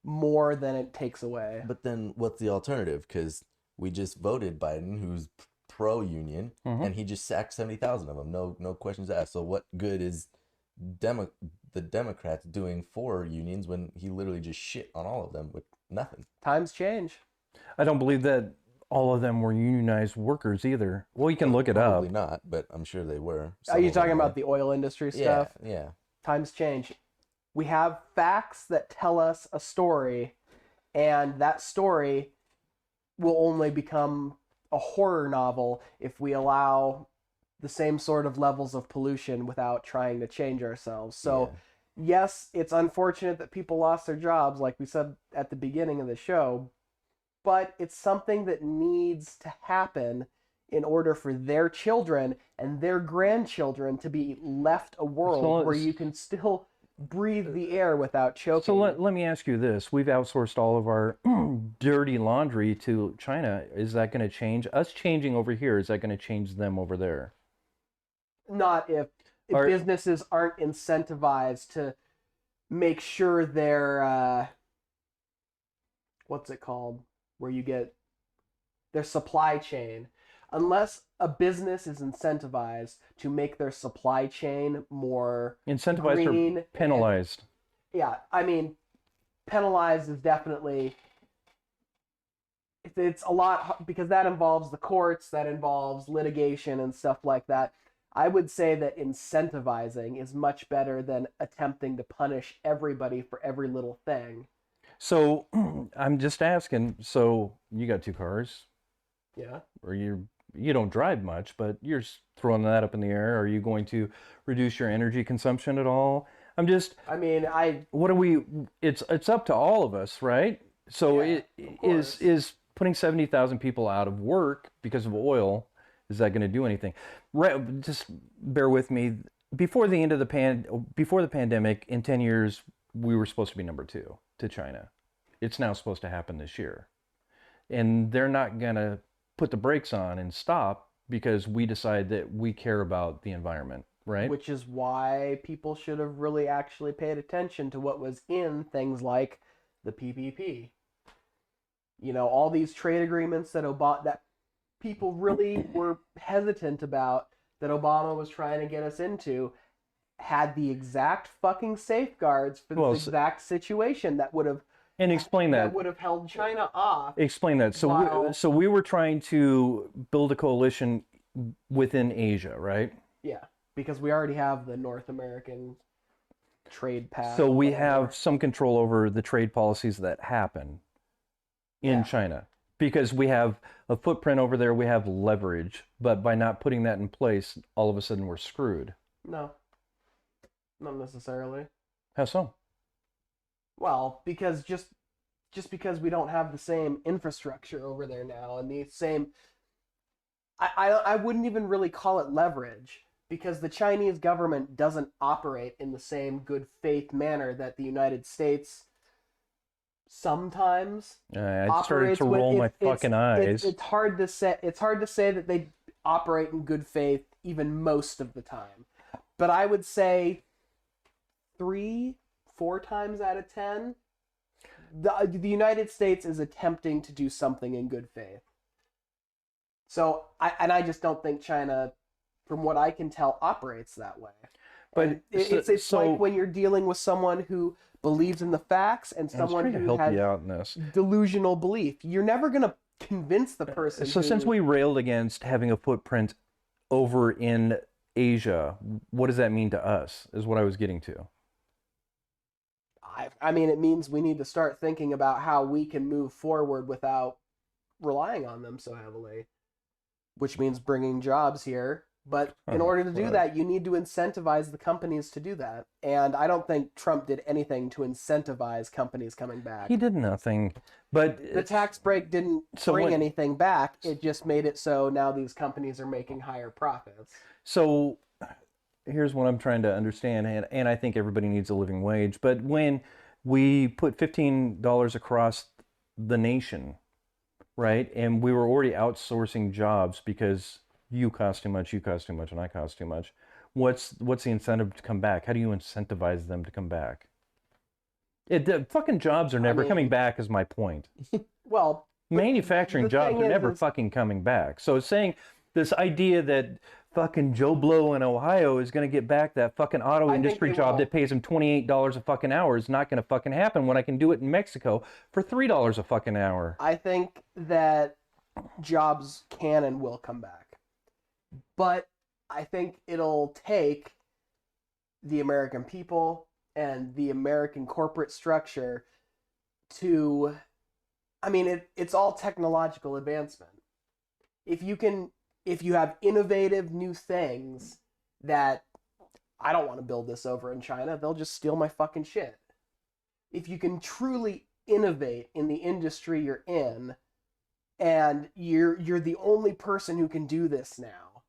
more than it takes away. but then what's the alternative? Because we just voted Biden, who's pro-union, and he just sacked 70,000 of them. No questions asked. So what good is the Democrats doing for unions when he literally just shit on all of them with nothing? Times change. I don't believe that all of them were unionized workers either. Well, you can look it up. Probably not, but I'm sure they were. Are Some you of them talking were. about the oil industry Yeah, stuff? yeah. Times change. We have facts that tell us a story, and that story will only become a horror novel if we allow the same sort of levels of pollution without trying to change ourselves. So, yes, it's unfortunate that people lost their jobs, like we said at the beginning of the show, but it's something that needs to happen in order for their children and their grandchildren to be left a world So where let's- you can still breathe the air without choking. So let me ask you this. We've outsourced all of our dirty laundry to China. Is that going to change? Us changing over here, is that going to change them over there? Not if Are- businesses aren't incentivized to make sure their what's it called, where you get their supply chain, unless a business is incentivized to make their supply chain more Incentivized green or penalized? yeah, I mean, penalized is definitely it's a lot because that involves the courts, that involves litigation and stuff like that. I would say that incentivizing is much better than attempting to punish everybody for every little thing. So I'm just asking. So you got 2 cars. Yeah. Or you don't drive much, but you're throwing that up in the air. Are you going to reduce your energy consumption at all? I'm just, I mean, what are we? It's up to all of us, right? So yeah, it of is course. is putting 70,000 people out of work because of oil. Is that going to do anything? Right. Just bear with me. Before the pandemic, in 10 years, we were supposed to be number two to China. It's now supposed to happen this year, and they're not going to put the brakes on and stop because we decide that we care about the environment, right? Which is why people should have really actually paid attention to what was in things like the PPP. You know, all these trade agreements that people really were hesitant about, that Obama was trying to get us into, had the exact fucking safeguards for Well, this exact situation that would have and explain that. held China off. Explain that. While, So we were trying to build a coalition within Asia, right? yeah, because we already have the North American trade path. So we whatever. have some control over the trade policies that happen in Yeah. China because we have a footprint over there, we have leverage, but by not putting that in place, all of a sudden we're screwed. No, not necessarily. How so? Well, because just because we don't have the same infrastructure over there now and the same, I wouldn't even really call it leverage, because the Chinese government doesn't operate in the same good faith manner that the United States sometimes I started operates to with. roll my fucking eyes. It's hard to say. It's hard to say that they operate in good faith even most of the time, but I would say 3, 4 times out of 10, the United States is attempting to do something in good faith. So I just don't think China, from what I can tell, operates that way. But And it's so like when you're dealing with someone who believes in the facts and I was someone trying to who help has you out in this. delusional belief. You're never gonna convince the person. So since we railed against having a footprint over in Asia, what does that mean to us? Is what I was getting to. I mean, it means we need to start thinking about how we can move forward without relying on them so heavily, which means bringing jobs here. But in Oh, order to do fuck. that, you need to incentivize the companies to do that. And I don't think Trump did anything to incentivize companies coming back. He did nothing, but The tax break didn't So bring when- anything back. It just made it so now these companies are making higher profits. So here's what I'm trying to understand, and I think everybody needs a living wage. But when we put $15 across the nation, right, and we were already outsourcing jobs because you cost too much, and I cost too much. What's the incentive to come back? How do you incentivize them to come back? The fucking jobs are never coming mean- back, is my point. Well, Manufacturing the jobs thing are never is- fucking coming back. So it's saying this idea that fucking Joe Blow in Ohio is going to get back that fucking auto I think industry they job will. that pays him $28 a fucking hour is not going to fucking happen when I can do it in Mexico for $3 a fucking hour. I think that jobs can and will come back. But I think it'll take the American people and the American corporate structure to, I mean, it's all technological advancement. If you have innovative new things that, I don't want to build this over in China, they'll just steal my fucking shit. If you can truly innovate in the industry you're in, and you're the only person who can do this now,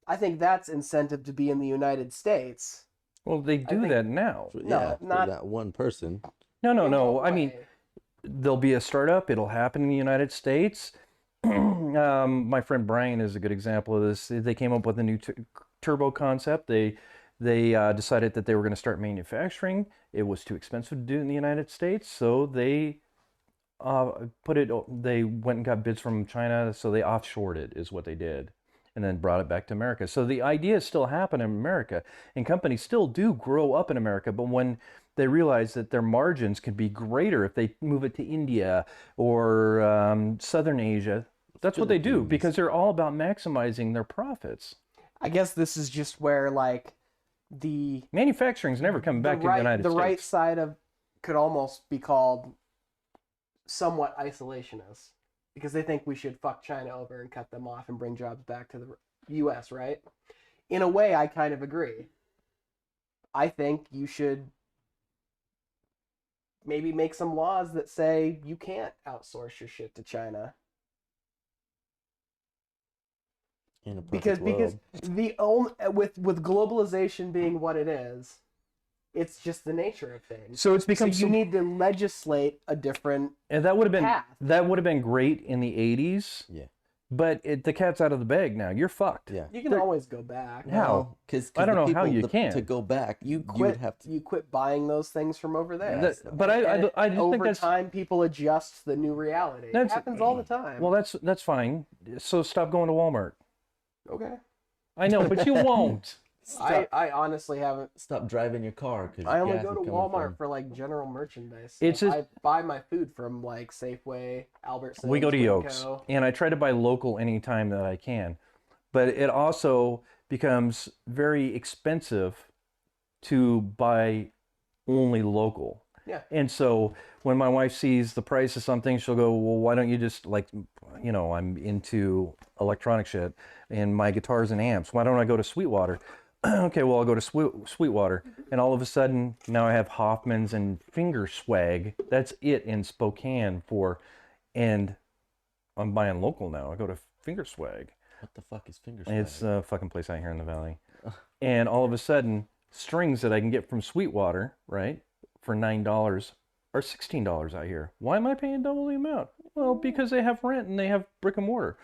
I think that's incentive to be in the United States. Well, they do think- that now. Yeah, for not- that one person. No. In what I mean, way? there'll be a startup. It'll happen in the United States. My friend Brian is a good example of this. They came up with a new turbo concept. They decided that they were going to start manufacturing. It was too expensive to do in the United States, so they They went and got bids from China, so they offshored it, is what they did, and then brought it back to America. So the ideas still happen in America, and companies still do grow up in America, but when they realize that their margins could be greater if they move it to India or Southern Asia, that's what they do, Philippines. because they're all about maximizing their profits. I guess this is just where like the Manufacturing's never coming back to the United the States. right side of could almost be called somewhat isolationist. because they think we should fuck China over and cut them off and bring jobs back to the U.S., right? In a way, I kind of agree. I think you should maybe make some laws that say you can't outsource your shit to China. In a Because perfect world. the only with globalization being what it is, it's just the nature of things. So it's become you need to legislate a different and that would have been path. great in the 80s. Yeah. But the cat's out of the bag now. You're fucked. Yeah. You can always go back. How? Because I don't know how you can. To go back, you would Quit. have to. You quit buying those things from over there. Yes. But I just think over that's time, people adjust to the new reality. It That's- happens all the time. well, that's fine. So stop going to Walmart. Okay. I know, but you won't. I honestly haven't. Stop driving your car because I only go to Walmart for like general merchandise. It's stuff. just- I buy my food from like Safeway, Albertsons. We go to Winco. Yokes, and I try to buy local anytime that I can. But it also becomes very expensive to buy only local. Yeah. And so when my wife sees the price of something, she'll go, well, why don't you just I'm into electronic shit and my guitars and amps. Why don't I go to Sweetwater? Okay, well, I'll go to Sweetwater. And all of a sudden, now I have Hoffman's and Finger Swag. That's it in Spokane and I'm buying local now. I go to Finger Swag. What the fuck is Finger Swag? It's a fucking place out here in the valley. And all of a sudden, strings that I can get from Sweetwater, right, for $9 are $16 out here. Why am I paying double the amount? Well, because they have rent and they have brick and mortar.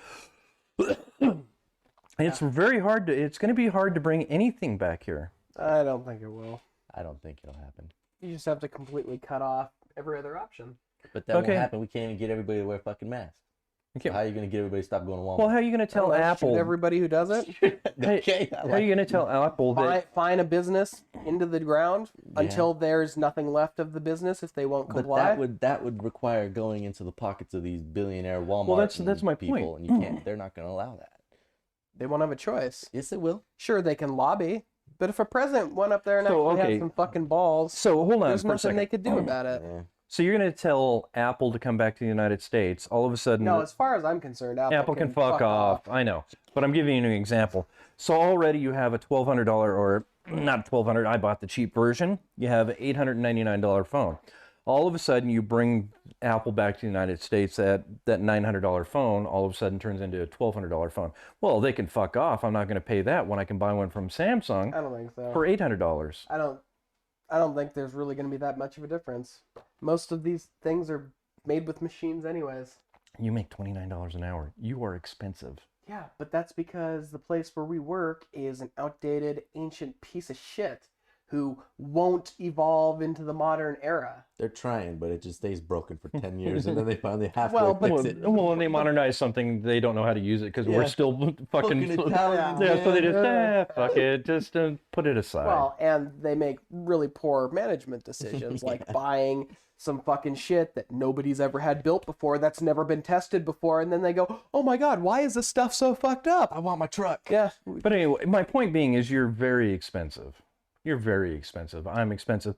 It's very hard it's going to be hard to bring anything back here. I don't think it will. I don't think it'll happen. You just have to completely cut off every other option. But that Okay. won't happen. We can't even get everybody to wear fucking masks. Okay. So how are you going to get everybody to stop going to Walmart? Well, how are you going to tell Unless Apple? shoot everybody who does it. Okay, I How are like you going to tell Apple that? Fine a business into the ground until there's nothing left of the business if they won't But comply. that would require going into the pockets of these billionaire Walmart. Well, that's my people, point. and you can't. They're not going to allow that. They won't have a choice. Yes, it will. Sure, they can lobby, but if a president went up there and So, actually okay. had some fucking balls, So hold on there's for a nothing second. they could do about it. Yeah. So you're going to tell Apple to come back to the United States. All of a sudden, No, as far as I'm concerned, Apple can fuck off. I know, but I'm giving you an example. So already you have a $1,200 or not $1,200. I bought the cheap version. You have an $899 phone. All of a sudden you bring Apple back to the United States. That $900 phone all of a sudden turns into a $1,200 phone. Well, they can fuck off. I'm not going to pay that when I can buy one from Samsung I don't think so. for $800. I don't think there's really going to be that much of a difference. Most of these things are made with machines anyways. You make $29 an hour. You are expensive. Yeah, but that's because the place where we work is an outdated, ancient piece of shit who won't evolve into the modern era. They're trying, but it just stays broken for 10 years, and then they finally halfway Well, but- fix it. Well, when they modernize something, they don't know how to use it because we're Yeah. still fucking Italians, yeah, so they just man. fuck it, just put it aside. Well, and they make really poor management decisions, like buying some fucking shit that nobody's ever had built before, that's never been tested before, and then they go, oh my god, why is this stuff so fucked up? I want my truck. Yeah. But anyway, my point being is you're very expensive. You're very expensive. I'm expensive.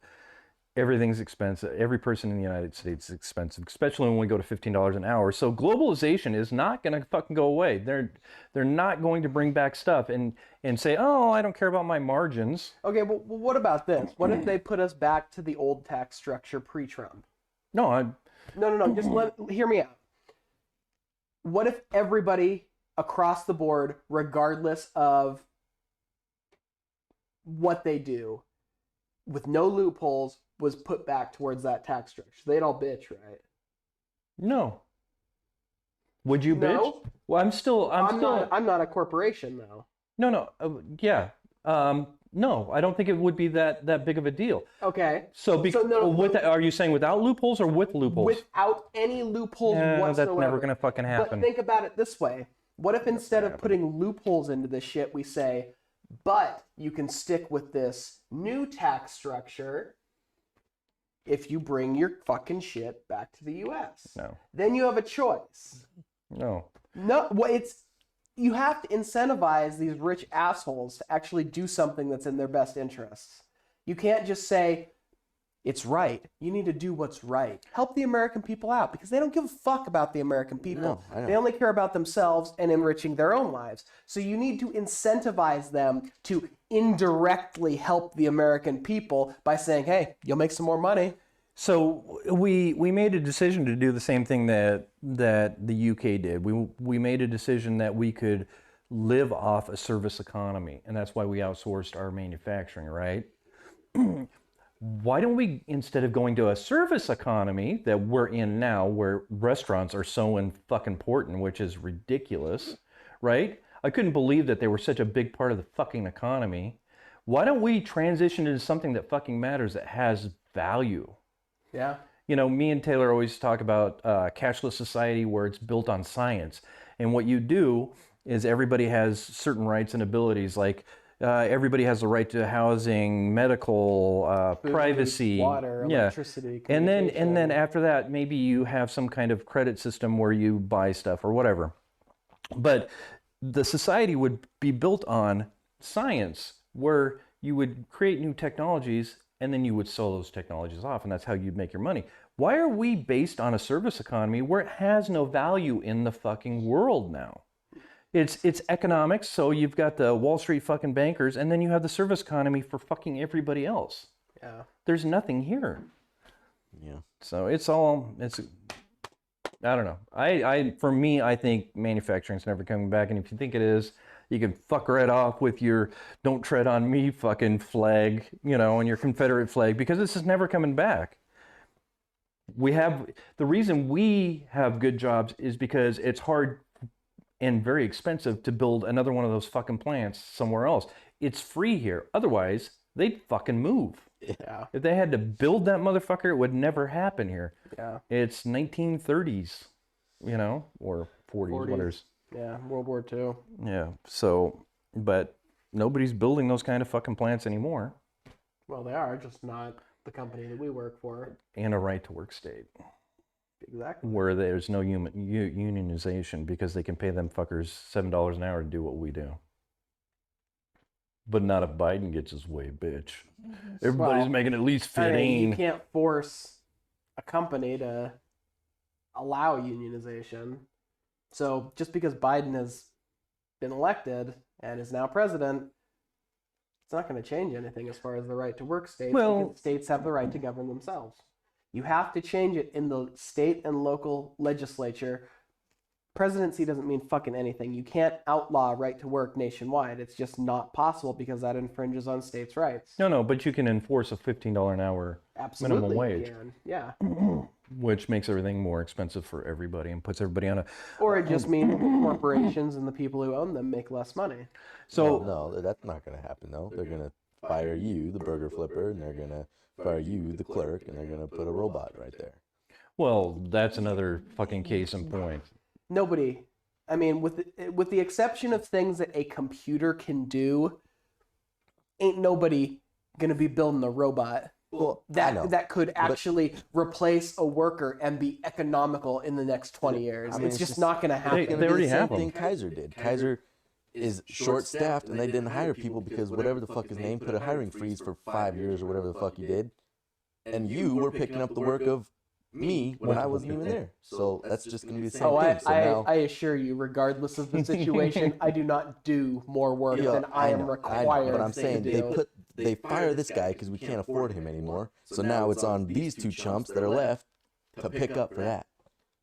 Everything's expensive. Every person in the United States is expensive, especially when we go to $15 an hour. So globalization is not going to fucking go away. They're not going to bring back stuff and say, oh, I don't care about my margins. Okay, well, what about this? What if they put us back to the old tax structure pre-Trump? No, No, just hear me out. What if everybody across the board, regardless of what they do, with no loopholes, was put back towards that tax structure? They'd all bitch, right? no. Would you No? bitch? Well, I'm still. I'm not a corporation, though. No. Yeah. No, I don't think it would be that big of a deal. Okay. So, no, are you saying without loopholes or with loopholes? without any loopholes whatsoever. That's never gonna fucking happen. But think about it this way. What if instead of putting loopholes into this shit, we say, but you can stick with this new tax structure if you bring your fucking shit back to the U.S. No. Then you have a choice. No. No, well, you have to incentivize these rich assholes to actually do something that's in their best interests. You can't just say, it's right. You need to do what's right. Help the American people out because they don't give a fuck about the American people. No, I know. They only care about themselves and enriching their own lives. So you need to incentivize them to indirectly help the American people by saying, hey, you'll make some more money. So we made a decision to do the same thing that the UK did. We made a decision that we could live off a service economy, and that's why we outsourced our manufacturing, right? Why don't we, instead of going to a service economy that we're in now, where restaurants are so fucking important, which is ridiculous, right? I couldn't believe that they were such a big part of the fucking economy. Why don't we transition into something that fucking matters, that has value? Yeah. You know, me and Taylor always talk about cashless society where it's built on science. And what you do is everybody has certain rights and abilities, like everybody has the right to housing, medical, Food, privacy, water, electricity, and then communication. after that, maybe you have some kind of credit system where you buy stuff or whatever. But the society would be built on science, where you would create new technologies and then you would sell those technologies off, and that's how you'd make your money. Why are we based on a service economy where it has no value in the fucking world now? It's economics, so you've got the Wall Street fucking bankers, and then you have the service economy for fucking everybody else. Yeah. There's nothing here. Yeah. So it's I don't know. For me, I think manufacturing's never coming back, and if you think it is, you can fuck right off with your "Don't tread on me" fucking flag, you know, and your Confederate flag, because this is never coming back. The reason we have good jobs is because it's hard and very expensive to build another one of those fucking plants somewhere else. It's free here. Otherwise, they'd fucking move. Yeah. If they had to build that motherfucker, it would never happen here. Yeah. It's 1930s, you know, or 40s, 40s. whatever. Yeah. World War II. Yeah. So, but nobody's building those kind of fucking plants anymore Well, they are, just not the company that we work for. in a right to work state Exactly. where there's no unionization, because they can pay them fuckers $7 an hour to do what we do. But not if Biden gets his way, bitch. Everybody's Well, making at least I mean, you 15. can't force a company to allow unionization. So just because Biden has been elected and is now president, it's not going to change anything as far as the right to work states, Well- because states have the right to govern themselves. You have to change it in the state and local legislature. Presidency doesn't mean fucking anything. You can't outlaw right to work nationwide. It's just not possible because that infringes on states' rights. No, but you can enforce a $15 an hour Absolutely, minimum wage. you can. Yeah. which makes everything more expensive for everybody and puts everybody on a. Or it just means corporations and the people who own them make less money. So No, that's not going to happen, though. They're going to fire you, the burger flipper, and they're going to fire you, the clerk, and they're going to put a robot right there. well, that's another fucking case in point. Nobody, I mean, with the exception of things that a computer can do, ain't nobody gonna be building a robot Well, I know. that could actually replace a worker and be economical in the next 20 years. I mean, it's it's just just- not gonna happen. They It's gonna be already the same have 'em. thing Kaiser did. Kaiser is short-staffed, and they didn't hire people because whatever the fuck his name put a hiring freeze for 5 years or whatever the fuck he did, and you were picking up the work of me when I wasn't even there. So that's just going to be the same Oh, thing. So now, I assure you, regardless of the situation, I do not do more work Yeah, than I am know, required but I'm to saying do. they fire this guy because we can't afford him anymore. So now it's on these two chumps that are left to pick up for that.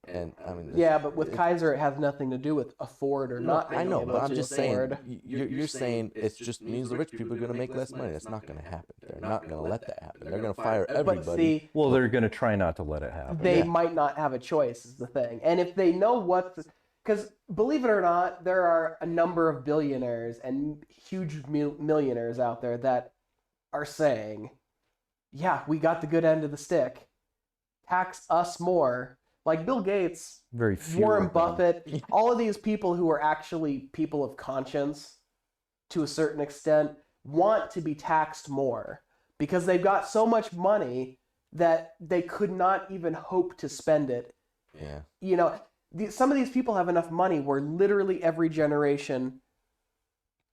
And I mean, Yeah, but with Kaiser, it has nothing to do with afford or not. I being know, able but I'm to just saying, afford. you're saying it's just means the rich people are going to make less money. That's not going to happen. They're not going to let that happen. They're going to fire But everybody. see, Well, they're going to try not to let it happen. they Yeah. might not have a choice is the thing. And if they know what, because believe it or not, there are a number of billionaires and huge millionaires out there that are saying, yeah, we got the good end of the stick. Tax us more. Like Bill Gates, Very few. Warren of them. Buffett, all of these people who are actually people of conscience to a certain extent want to be taxed more because they've got so much money that they could not even hope to spend it. Yeah. You know, some of these people have enough money where literally every generation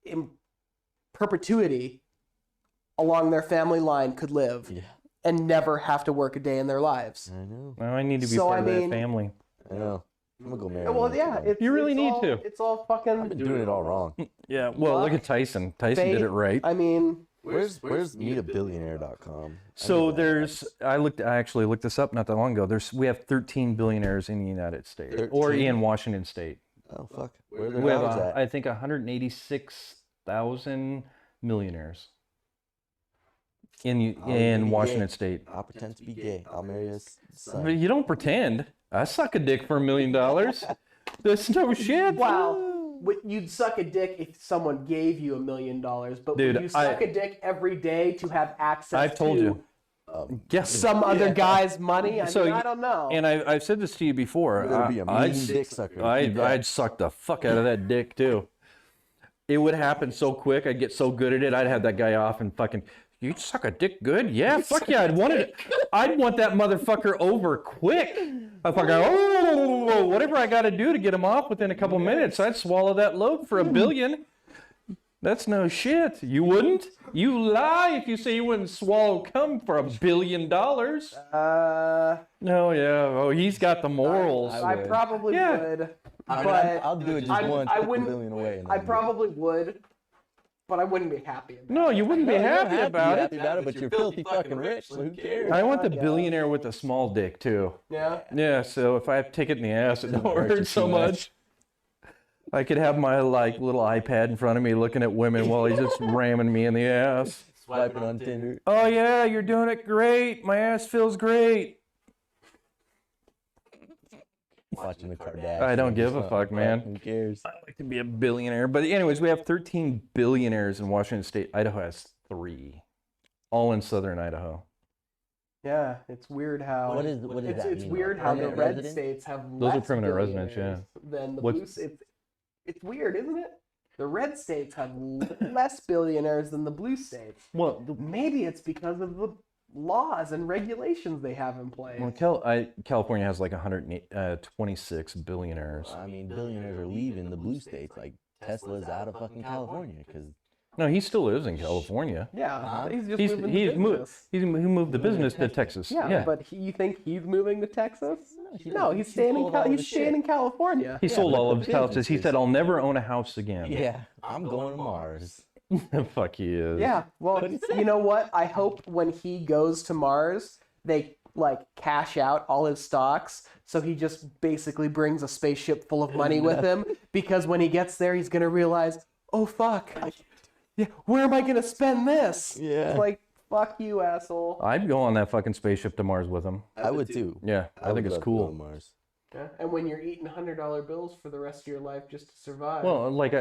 in perpetuity along their family line could live. Yeah. and never have to work a day in their lives. I know. Well, I need to be So, part I of mean- that family. I know. I'm gonna go marry. Well, you yeah, tomorrow. You really need all, to. It's all fucking. I've been doing it all wrong. Yeah. Well, look Fuck. at Tyson. Tyson did fate. it right. I mean, Where's meetabillionaire.com? So I actually looked this up not that long ago. We have 13 billionaires in the United States, or 13? in Washington State. Oh fuck. Where are their We have, dollars at? I think, 186,000 millionaires in Washington State. I'll pretend to be gay. I'll marry his son. But you don't pretend. I suck a dick for $1 million. That's no shit. wow. You'd suck a dick if someone gave you $1 million, but Dude, would you suck a dick every day to have access I've told to you. Yes. some other guy's money? I mean, I don't know. And I've said this to you before. You're gonna be a mean dick sucker. I'd suck the fuck out of that dick too. It would happen so quick. I'd get so good at it. I'd have that guy off and fucking. You suck a dick good? Yeah, fuck yeah. I'd want that motherfucker over quick. I'd fucking whatever I got to do to get him off within a couple minutes. I'd swallow that load for $1 billion. That's no shit. You wouldn't? You lie if you say you wouldn't swallow cum for $1 billion. No, yeah. Oh, he's got the morals. I probably Yeah. would. I mean, but I'll do it just once. I Put the wouldn't. billion away. And I then probably would, but I wouldn't be happy about No, you wouldn't be No, you don't happy have to be about happy it. about it, but you're filthy fucking rich, so who cares? I want the Yeah. billionaire with the small dick too. it. Yeah. Yeah, so if I have to take it in the ass, it don't hurt you hurt so too much. much. I could have my little iPad in front of me looking at women while he's just ramming me in the ass. Swiping on Tinder. Oh yeah, you're doing it great. My ass feels great. Watching the Kardashians. I don't give a fuck, man. Who cares? I'd like to be a billionaire. But anyways, we have 13 billionaires in Washington State. Idaho has 3. All in southern Idaho. Yeah, it's weird how What is that it's mean, weird though? how the Permanent red resident? states have Those are less permanent residents, billionaires than the What's- blue states. It's weird, isn't it? The red states have less billionaires than the blue states. Well, Maybe it's because of the laws and regulations they have in place. California has like 126 billionaires. I mean, billionaires are leaving the blue states. Like Tesla's out of fucking California because No, he still lives in California. Yeah, he's just He's moving he's the moved business. he moved the business to Texas. Yeah, but you think he's moving to Texas? he No, doesn't. he's He staying in sold all he's the staying shit. in California. he sold but all the of his houses. He businesses- said, "I'll never own a house again." Yeah, I'm going to Mars. Fuck he is. Yeah, well, What'd he say? you know what? I hope when he goes to Mars, they like cash out all his stocks, so he just basically brings a spaceship full of money with him. Because when he gets there, he's gonna realize, oh fuck, yeah, where am I gonna spend this? Yeah. It's like, fuck you, asshole. I'd go on that fucking spaceship to Mars with him. I would too. Yeah, I think would it's love to go to cool. Mars. Yeah. And when you're eating $100 bills for the rest of your life just to survive. Well, like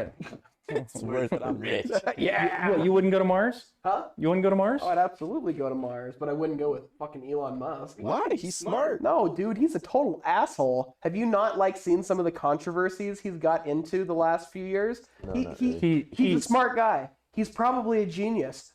It's worth it. I'm rich. yeah. you wouldn't go to Mars? Huh? You wouldn't go to Mars? Oh, I'd absolutely go to Mars, but I wouldn't go with fucking Elon Musk. Why? He's smart. No, dude, he's a total asshole. Have you not like seen some of the controversies he's got into the last few years? No, he, not he, really. he's a smart guy. He's probably a genius.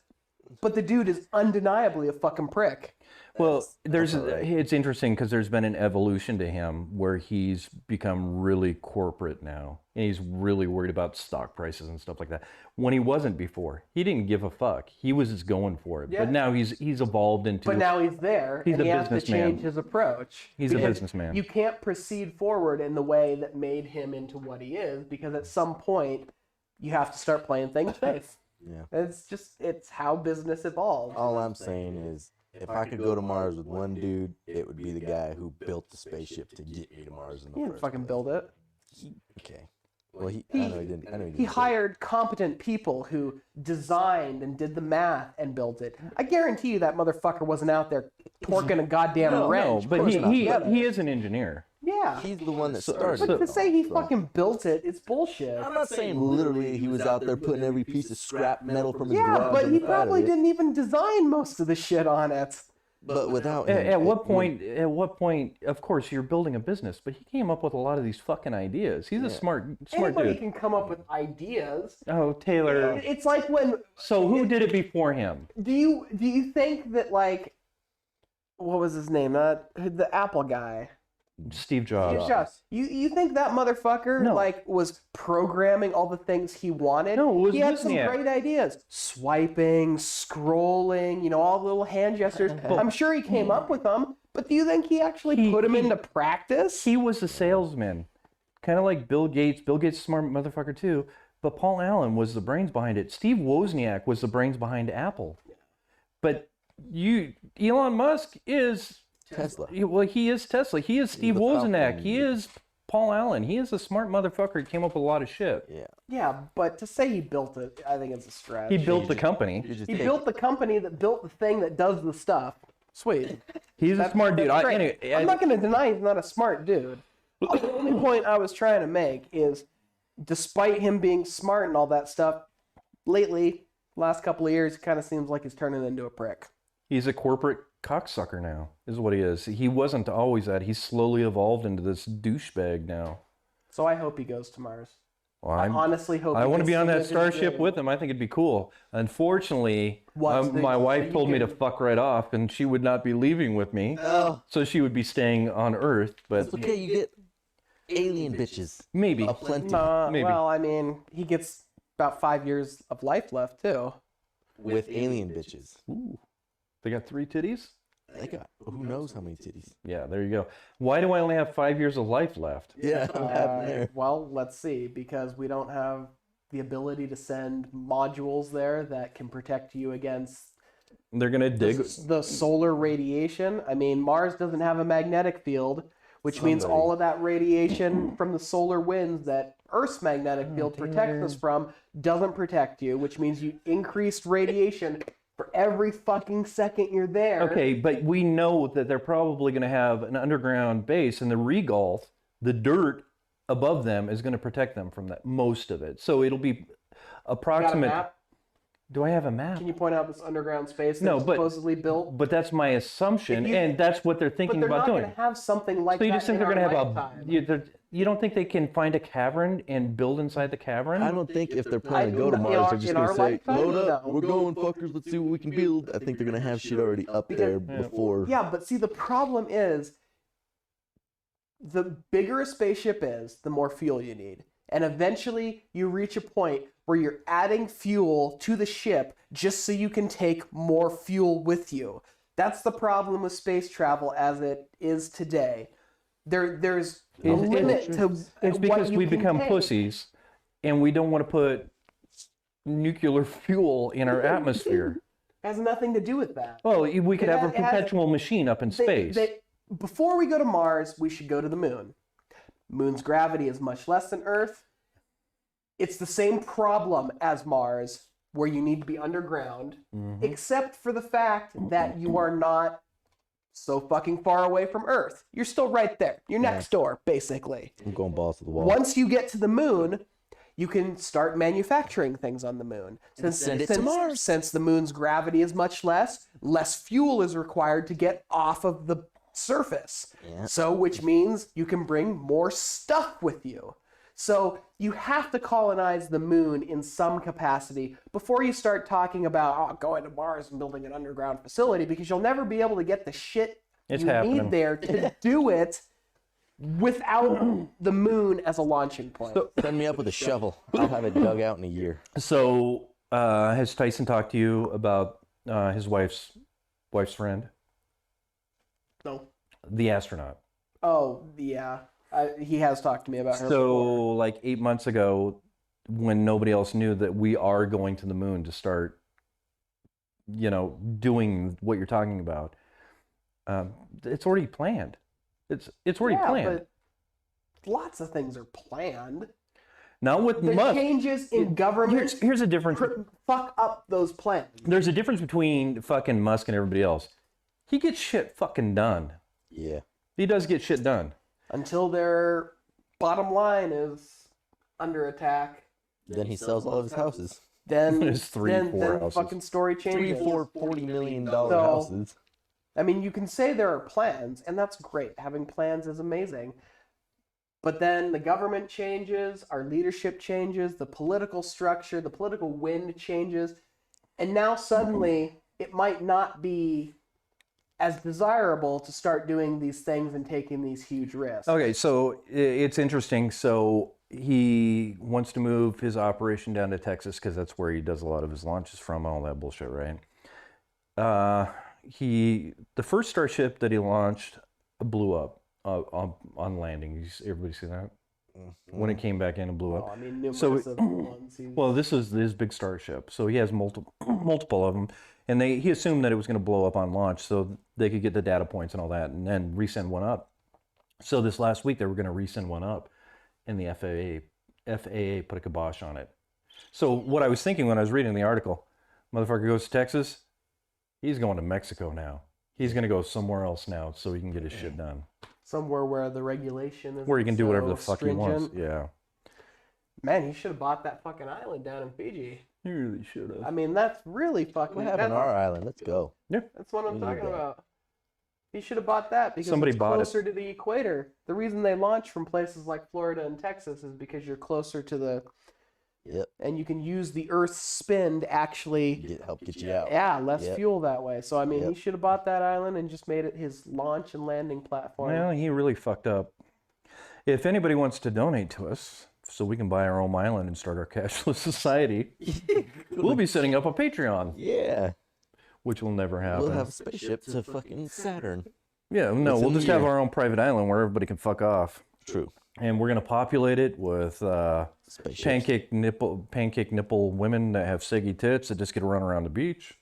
But the dude is undeniably a fucking prick. Well, That's all right. it's interesting because there's been an evolution to him where he's become really corporate now, and he's really worried about stock prices and stuff like that. When he wasn't before, he didn't give a fuck. He was just going for it. Yeah. But now he's evolved into. But now he's there, He's and a he has to businessman. change his approach. He's a Because businessman. You can't proceed forward in the way that made him into what he is, because at some point, you have to start playing things safe. Yeah. It's how business evolves. All I'm saying is, if I could go to Mars with one dude, it would be the guy who built the spaceship to get me to Mars in the He didn't first fucking place. build it. Okay. Well, I know he didn't. I know he didn't. He hired competent people who designed and did the math and built it. I guarantee you that motherfucker wasn't out there torquing a goddamn no, wrench. but putting it together. he is an engineer. Yeah. He's the one that So- started. But to it say he all, so. fucking built it, it's bullshit. I'm not saying literally he was out there putting every piece of scrap metal from his Yeah, garage but on he the side of probably it. didn't even design most of the shit on it. But without him, At what it point? At what point? Of course, you're building a business, but he came up with a lot of these fucking ideas. He's a smart Anybody dude. can come up with ideas. Oh, Taylor. It's like when So who did it before him? do you think that, like, what was his name? The Apple guy. Steve Jobs. Steve Jobs. You think that motherfucker No. like was programming all the things he wanted? No, it was he had some Wozniak. great ideas. Swiping, scrolling, all the little hand gestures. I'm sure he came up with them, but do you think he actually put them into practice? He was a salesman, kind of like Bill Gates. Bill Gates is a smart motherfucker too, but Paul Allen was the brains behind it. Steve Wozniak was the brains behind Apple. But Elon Musk is Tesla. Well, he is Tesla. He is Steve the Wozniak. Falcon. He is Paul Allen. He is a smart motherfucker. He came up with a lot of shit. Yeah. Yeah, but to say he built it, I think it's a stretch. He built the company. He built the company that built the thing that does the stuff. Sweet. He's a smart dude. That's great. Anyway, I'm not going to deny he's not a smart dude. The only point I was trying to make is, despite him being smart and all that stuff, lately, last couple of years, it kind of seems like he's turning into a prick. he's a corporate cocksucker now, is what he is. He wasn't always that. He's slowly evolved into this douchebag now. So I hope he goes to Mars. Well, I honestly hope. I he want to gets be on to that live his starship dream. with him. I think it'd be cool. Unfortunately, What's the- my wife you told me to can- fuck right off, and she would not be leaving with me. Oh, So she would be staying on Earth, but it's okay. You get alien bitches. maybe. Aplenty. Nah, Maybe. well, I mean, he gets about 5 years of life left too. With alien bitches. Ooh. They got 3 titties? They got who knows how many titties. Yeah, there you go. Why do I only have 5 years of life left? Yeah, what happened there? Well, let's see, because we don't have the ability to send modules there that can protect you against They're gonna dig. the solar radiation. I mean, Mars doesn't have a magnetic field, which means Somebody- all of that radiation from the solar winds that Earth's magnetic field protects us from doesn't protect you, which means you increased radiation for every fucking second you're there. Okay, but we know that they're probably gonna have an underground base, and the regolf, the dirt above them, is gonna protect them from that, most of it. So it'll be You got a approximate. map? Do I have a map? Can you point out this underground space that's No, but- supposedly built? But that's my assumption, If you- and that's what they're But thinking they're about not doing. going to have something like So you that just think in they're gonna our have lifetime. you don't think they can find a cavern and build inside the cavern? I don't think if they're planning to go to in Mars, our- they're just in gonna our say, lifetime, "Load up, no. we're going, fuckers. Let's see what we can build." I think they're gonna have shit already up there before. Yeah, but see, the problem is the bigger a spaceship is, the more fuel you need. And eventually you reach a point where you're adding fuel to the ship just so you can take more fuel with you. That's the problem with space travel as it is today. There's a It's- limit to It's what because you we can become take. pussies, and we don't want to put nuclear fuel in our atmosphere. It has nothing to do with that. Well, we could It have a has- it has- perpetual machine up in space. Before we go to Mars, we should go to the moon. Moon's gravity is much less than Earth. It's the same problem as Mars, where you need to be underground, Mm-hmm. except for the fact that you are not so fucking far away from Earth. You're still right there. You're next door, basically. I'm going balls to the wall. Once you get to the moon, you can start manufacturing things on the moon. send it to Mars. Since the moon's gravity is much less fuel is required to get off of the surface. Yeah. So, which means you can bring more stuff with you. So, you have to colonize the moon in some capacity before you start talking about going to Mars and building an underground facility, because you'll never be able to get the shit It's you happening. need there to do it without the moon as a launching point. Send me up with a shovel. I'll have it dug out in a year. So, has Tyson talked to you about his wife's friend, No. the astronaut? Oh, yeah. He has talked to me about her So, before. like 8 months ago, when nobody else knew that we are going to the moon to start, doing what you're talking about, it's already planned. It's already Yeah, planned. but lots of things are planned. Not with The Musk. changes in government Here's a difference. fuck up those plans. There's a difference between fucking Musk and everybody else. He gets shit fucking done. Yeah. He does get shit done. Until their bottom line is under attack, Then he sells all of his houses. then There's three, then, four then houses. fucking story 3, changes. 4, $40 million So- houses. I mean, you can say there are plans, and that's great. Having plans is amazing. But then the government changes, our leadership changes, the political structure, the political wind changes, and now suddenly it might not be as desirable to start doing these things and taking these huge risks. Okay, so it's interesting. So he wants to move his operation down to Texas because that's where he does a lot of his launches from, all that bullshit, right? The first Starship that he launched blew up on landing. Everybody see that? When it came back in and blew up. Oh, I mean, numerous So- of the ones. Well, this is his big Starship, so he has multiple of them, and he assumed that it was going to blow up on launch, so they could get the data points and all that, and then resend one up. So this last week they were going to resend one up, and the FAA put a kibosh on it. So what I was thinking when I was reading the article, motherfucker goes to Texas, he's going to Mexico now. He's going to go somewhere else now so he can get his shit done. Somewhere where the regulation is Where he can do whatever the so fuck he wants. stringent. Yeah. Man, he should have bought that fucking island down in Fiji. He really should have. I mean, that's really fucking. What happened on our island? Let's go. That's what I'm We need talking that. about. He should have bought that because Somebody it's bought it. closer to the equator. The reason they launch from places like Florida and Texas is because you're closer to the. Yep. And you can use the Earth's spin to actually. Help get you out. Yeah, less Yep. fuel that way. So I mean, Yep. he should have bought that island and just made it his launch and landing platform. Well, he really fucked up. If anybody wants to donate to us so we can buy our own island and start our cashless society, we'll be setting up a Patreon, Yeah. which will never happen. We'll have a spaceship to fucking Saturn. Yeah, no, It's we'll in the just have air. our own private island where everybody can fuck off. True. And we're going to populate it with Spaceships. pancake nipple women that have saggy tits that just get to run around the beach.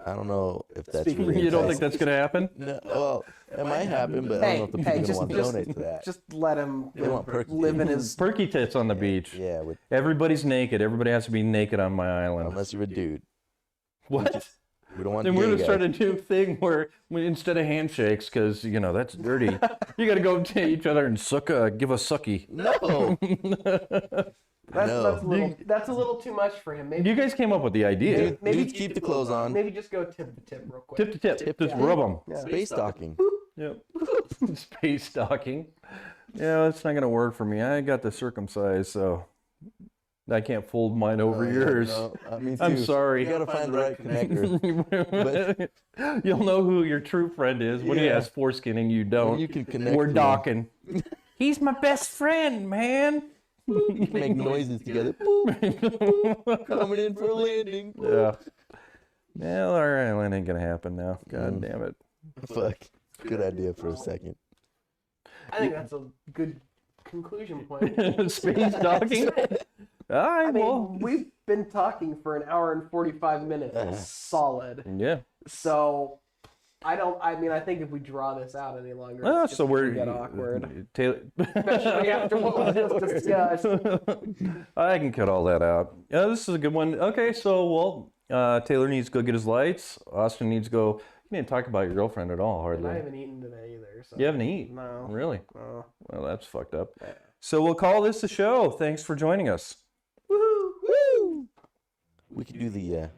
I don't know if that's Speaking really You don't think enticing. that's going to happen? No, well, it might happen, but I don't know if the people are going to want to donate to that. Just let him They want perky live in titties. his. Perky tits on the beach. Yeah, with, Everybody's naked. Everybody has to be naked on my island. unless you're a dude. What? We don't want Then we're gay going to start a guys. new thing where instead of handshakes, because, that's dirty, you got to go to each other and give a sucky. No. That's a little too much for him. Maybe You guys came up with the idea. maybe Dudes keep the clothes on. Maybe just go tip to tip real quick. Tip to tip. Tip Just to rub them. Yeah. Space docking. Yep. Space docking. Yeah, that's not going to work for me. I got the circumcised, so I can't fold mine over yours. No, me I'm too. sorry. You gotta find the right connector. You'll know who your true friend is when he Yeah. has foreskin and you When don't. you can connect. We're to them, docking. He's my best friend, man. you can make noises together. Boop. Coming in for a landing. Yeah. Well, our island ain't gonna happen now. God damn it. Fuck. Good idea for a second. I think that's a good conclusion point. Space docking. All right, I mean, well. we've been talking for an hour and 45 minutes solid. Yeah. So, I think if we draw this out any longer, Ah, it's just so we're gonna get awkward. Taylor. Especially after what was just discussed. I can cut all that out. Yeah, this is a good one. Okay, so Taylor needs to go get his lights. Austin needs to go. You didn't talk about your girlfriend at all, And hardly. I haven't eaten today either. So. You haven't eaten? No. Really? No. Well, that's fucked up. Yeah. So we'll call this a show. Thanks for joining us. Woo! We could do the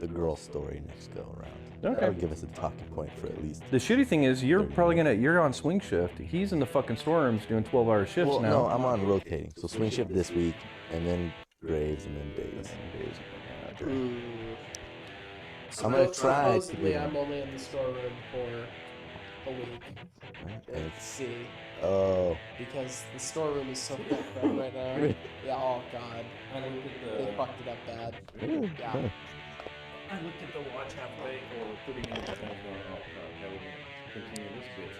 girl story next go around. Okay. That would give us a talking point for at least. The shitty thing is, you're on swing shift. He's in the fucking storerooms doing 12-hour shifts Well, now. no, I'm on rotating. So swing shift this week, and then Graves, and then days. Mm. I'm gonna try to Supposedly, do- I'm only in the storeroom for a week. And- Let's see. Oh, Because the storeroom is so fucked up right now. Really? Yeah, oh god. They fucked it up bad. really? Yeah. Huh. I looked at the watch halfway or 30 minutes and I was going, oh, God, that would continue this bitch.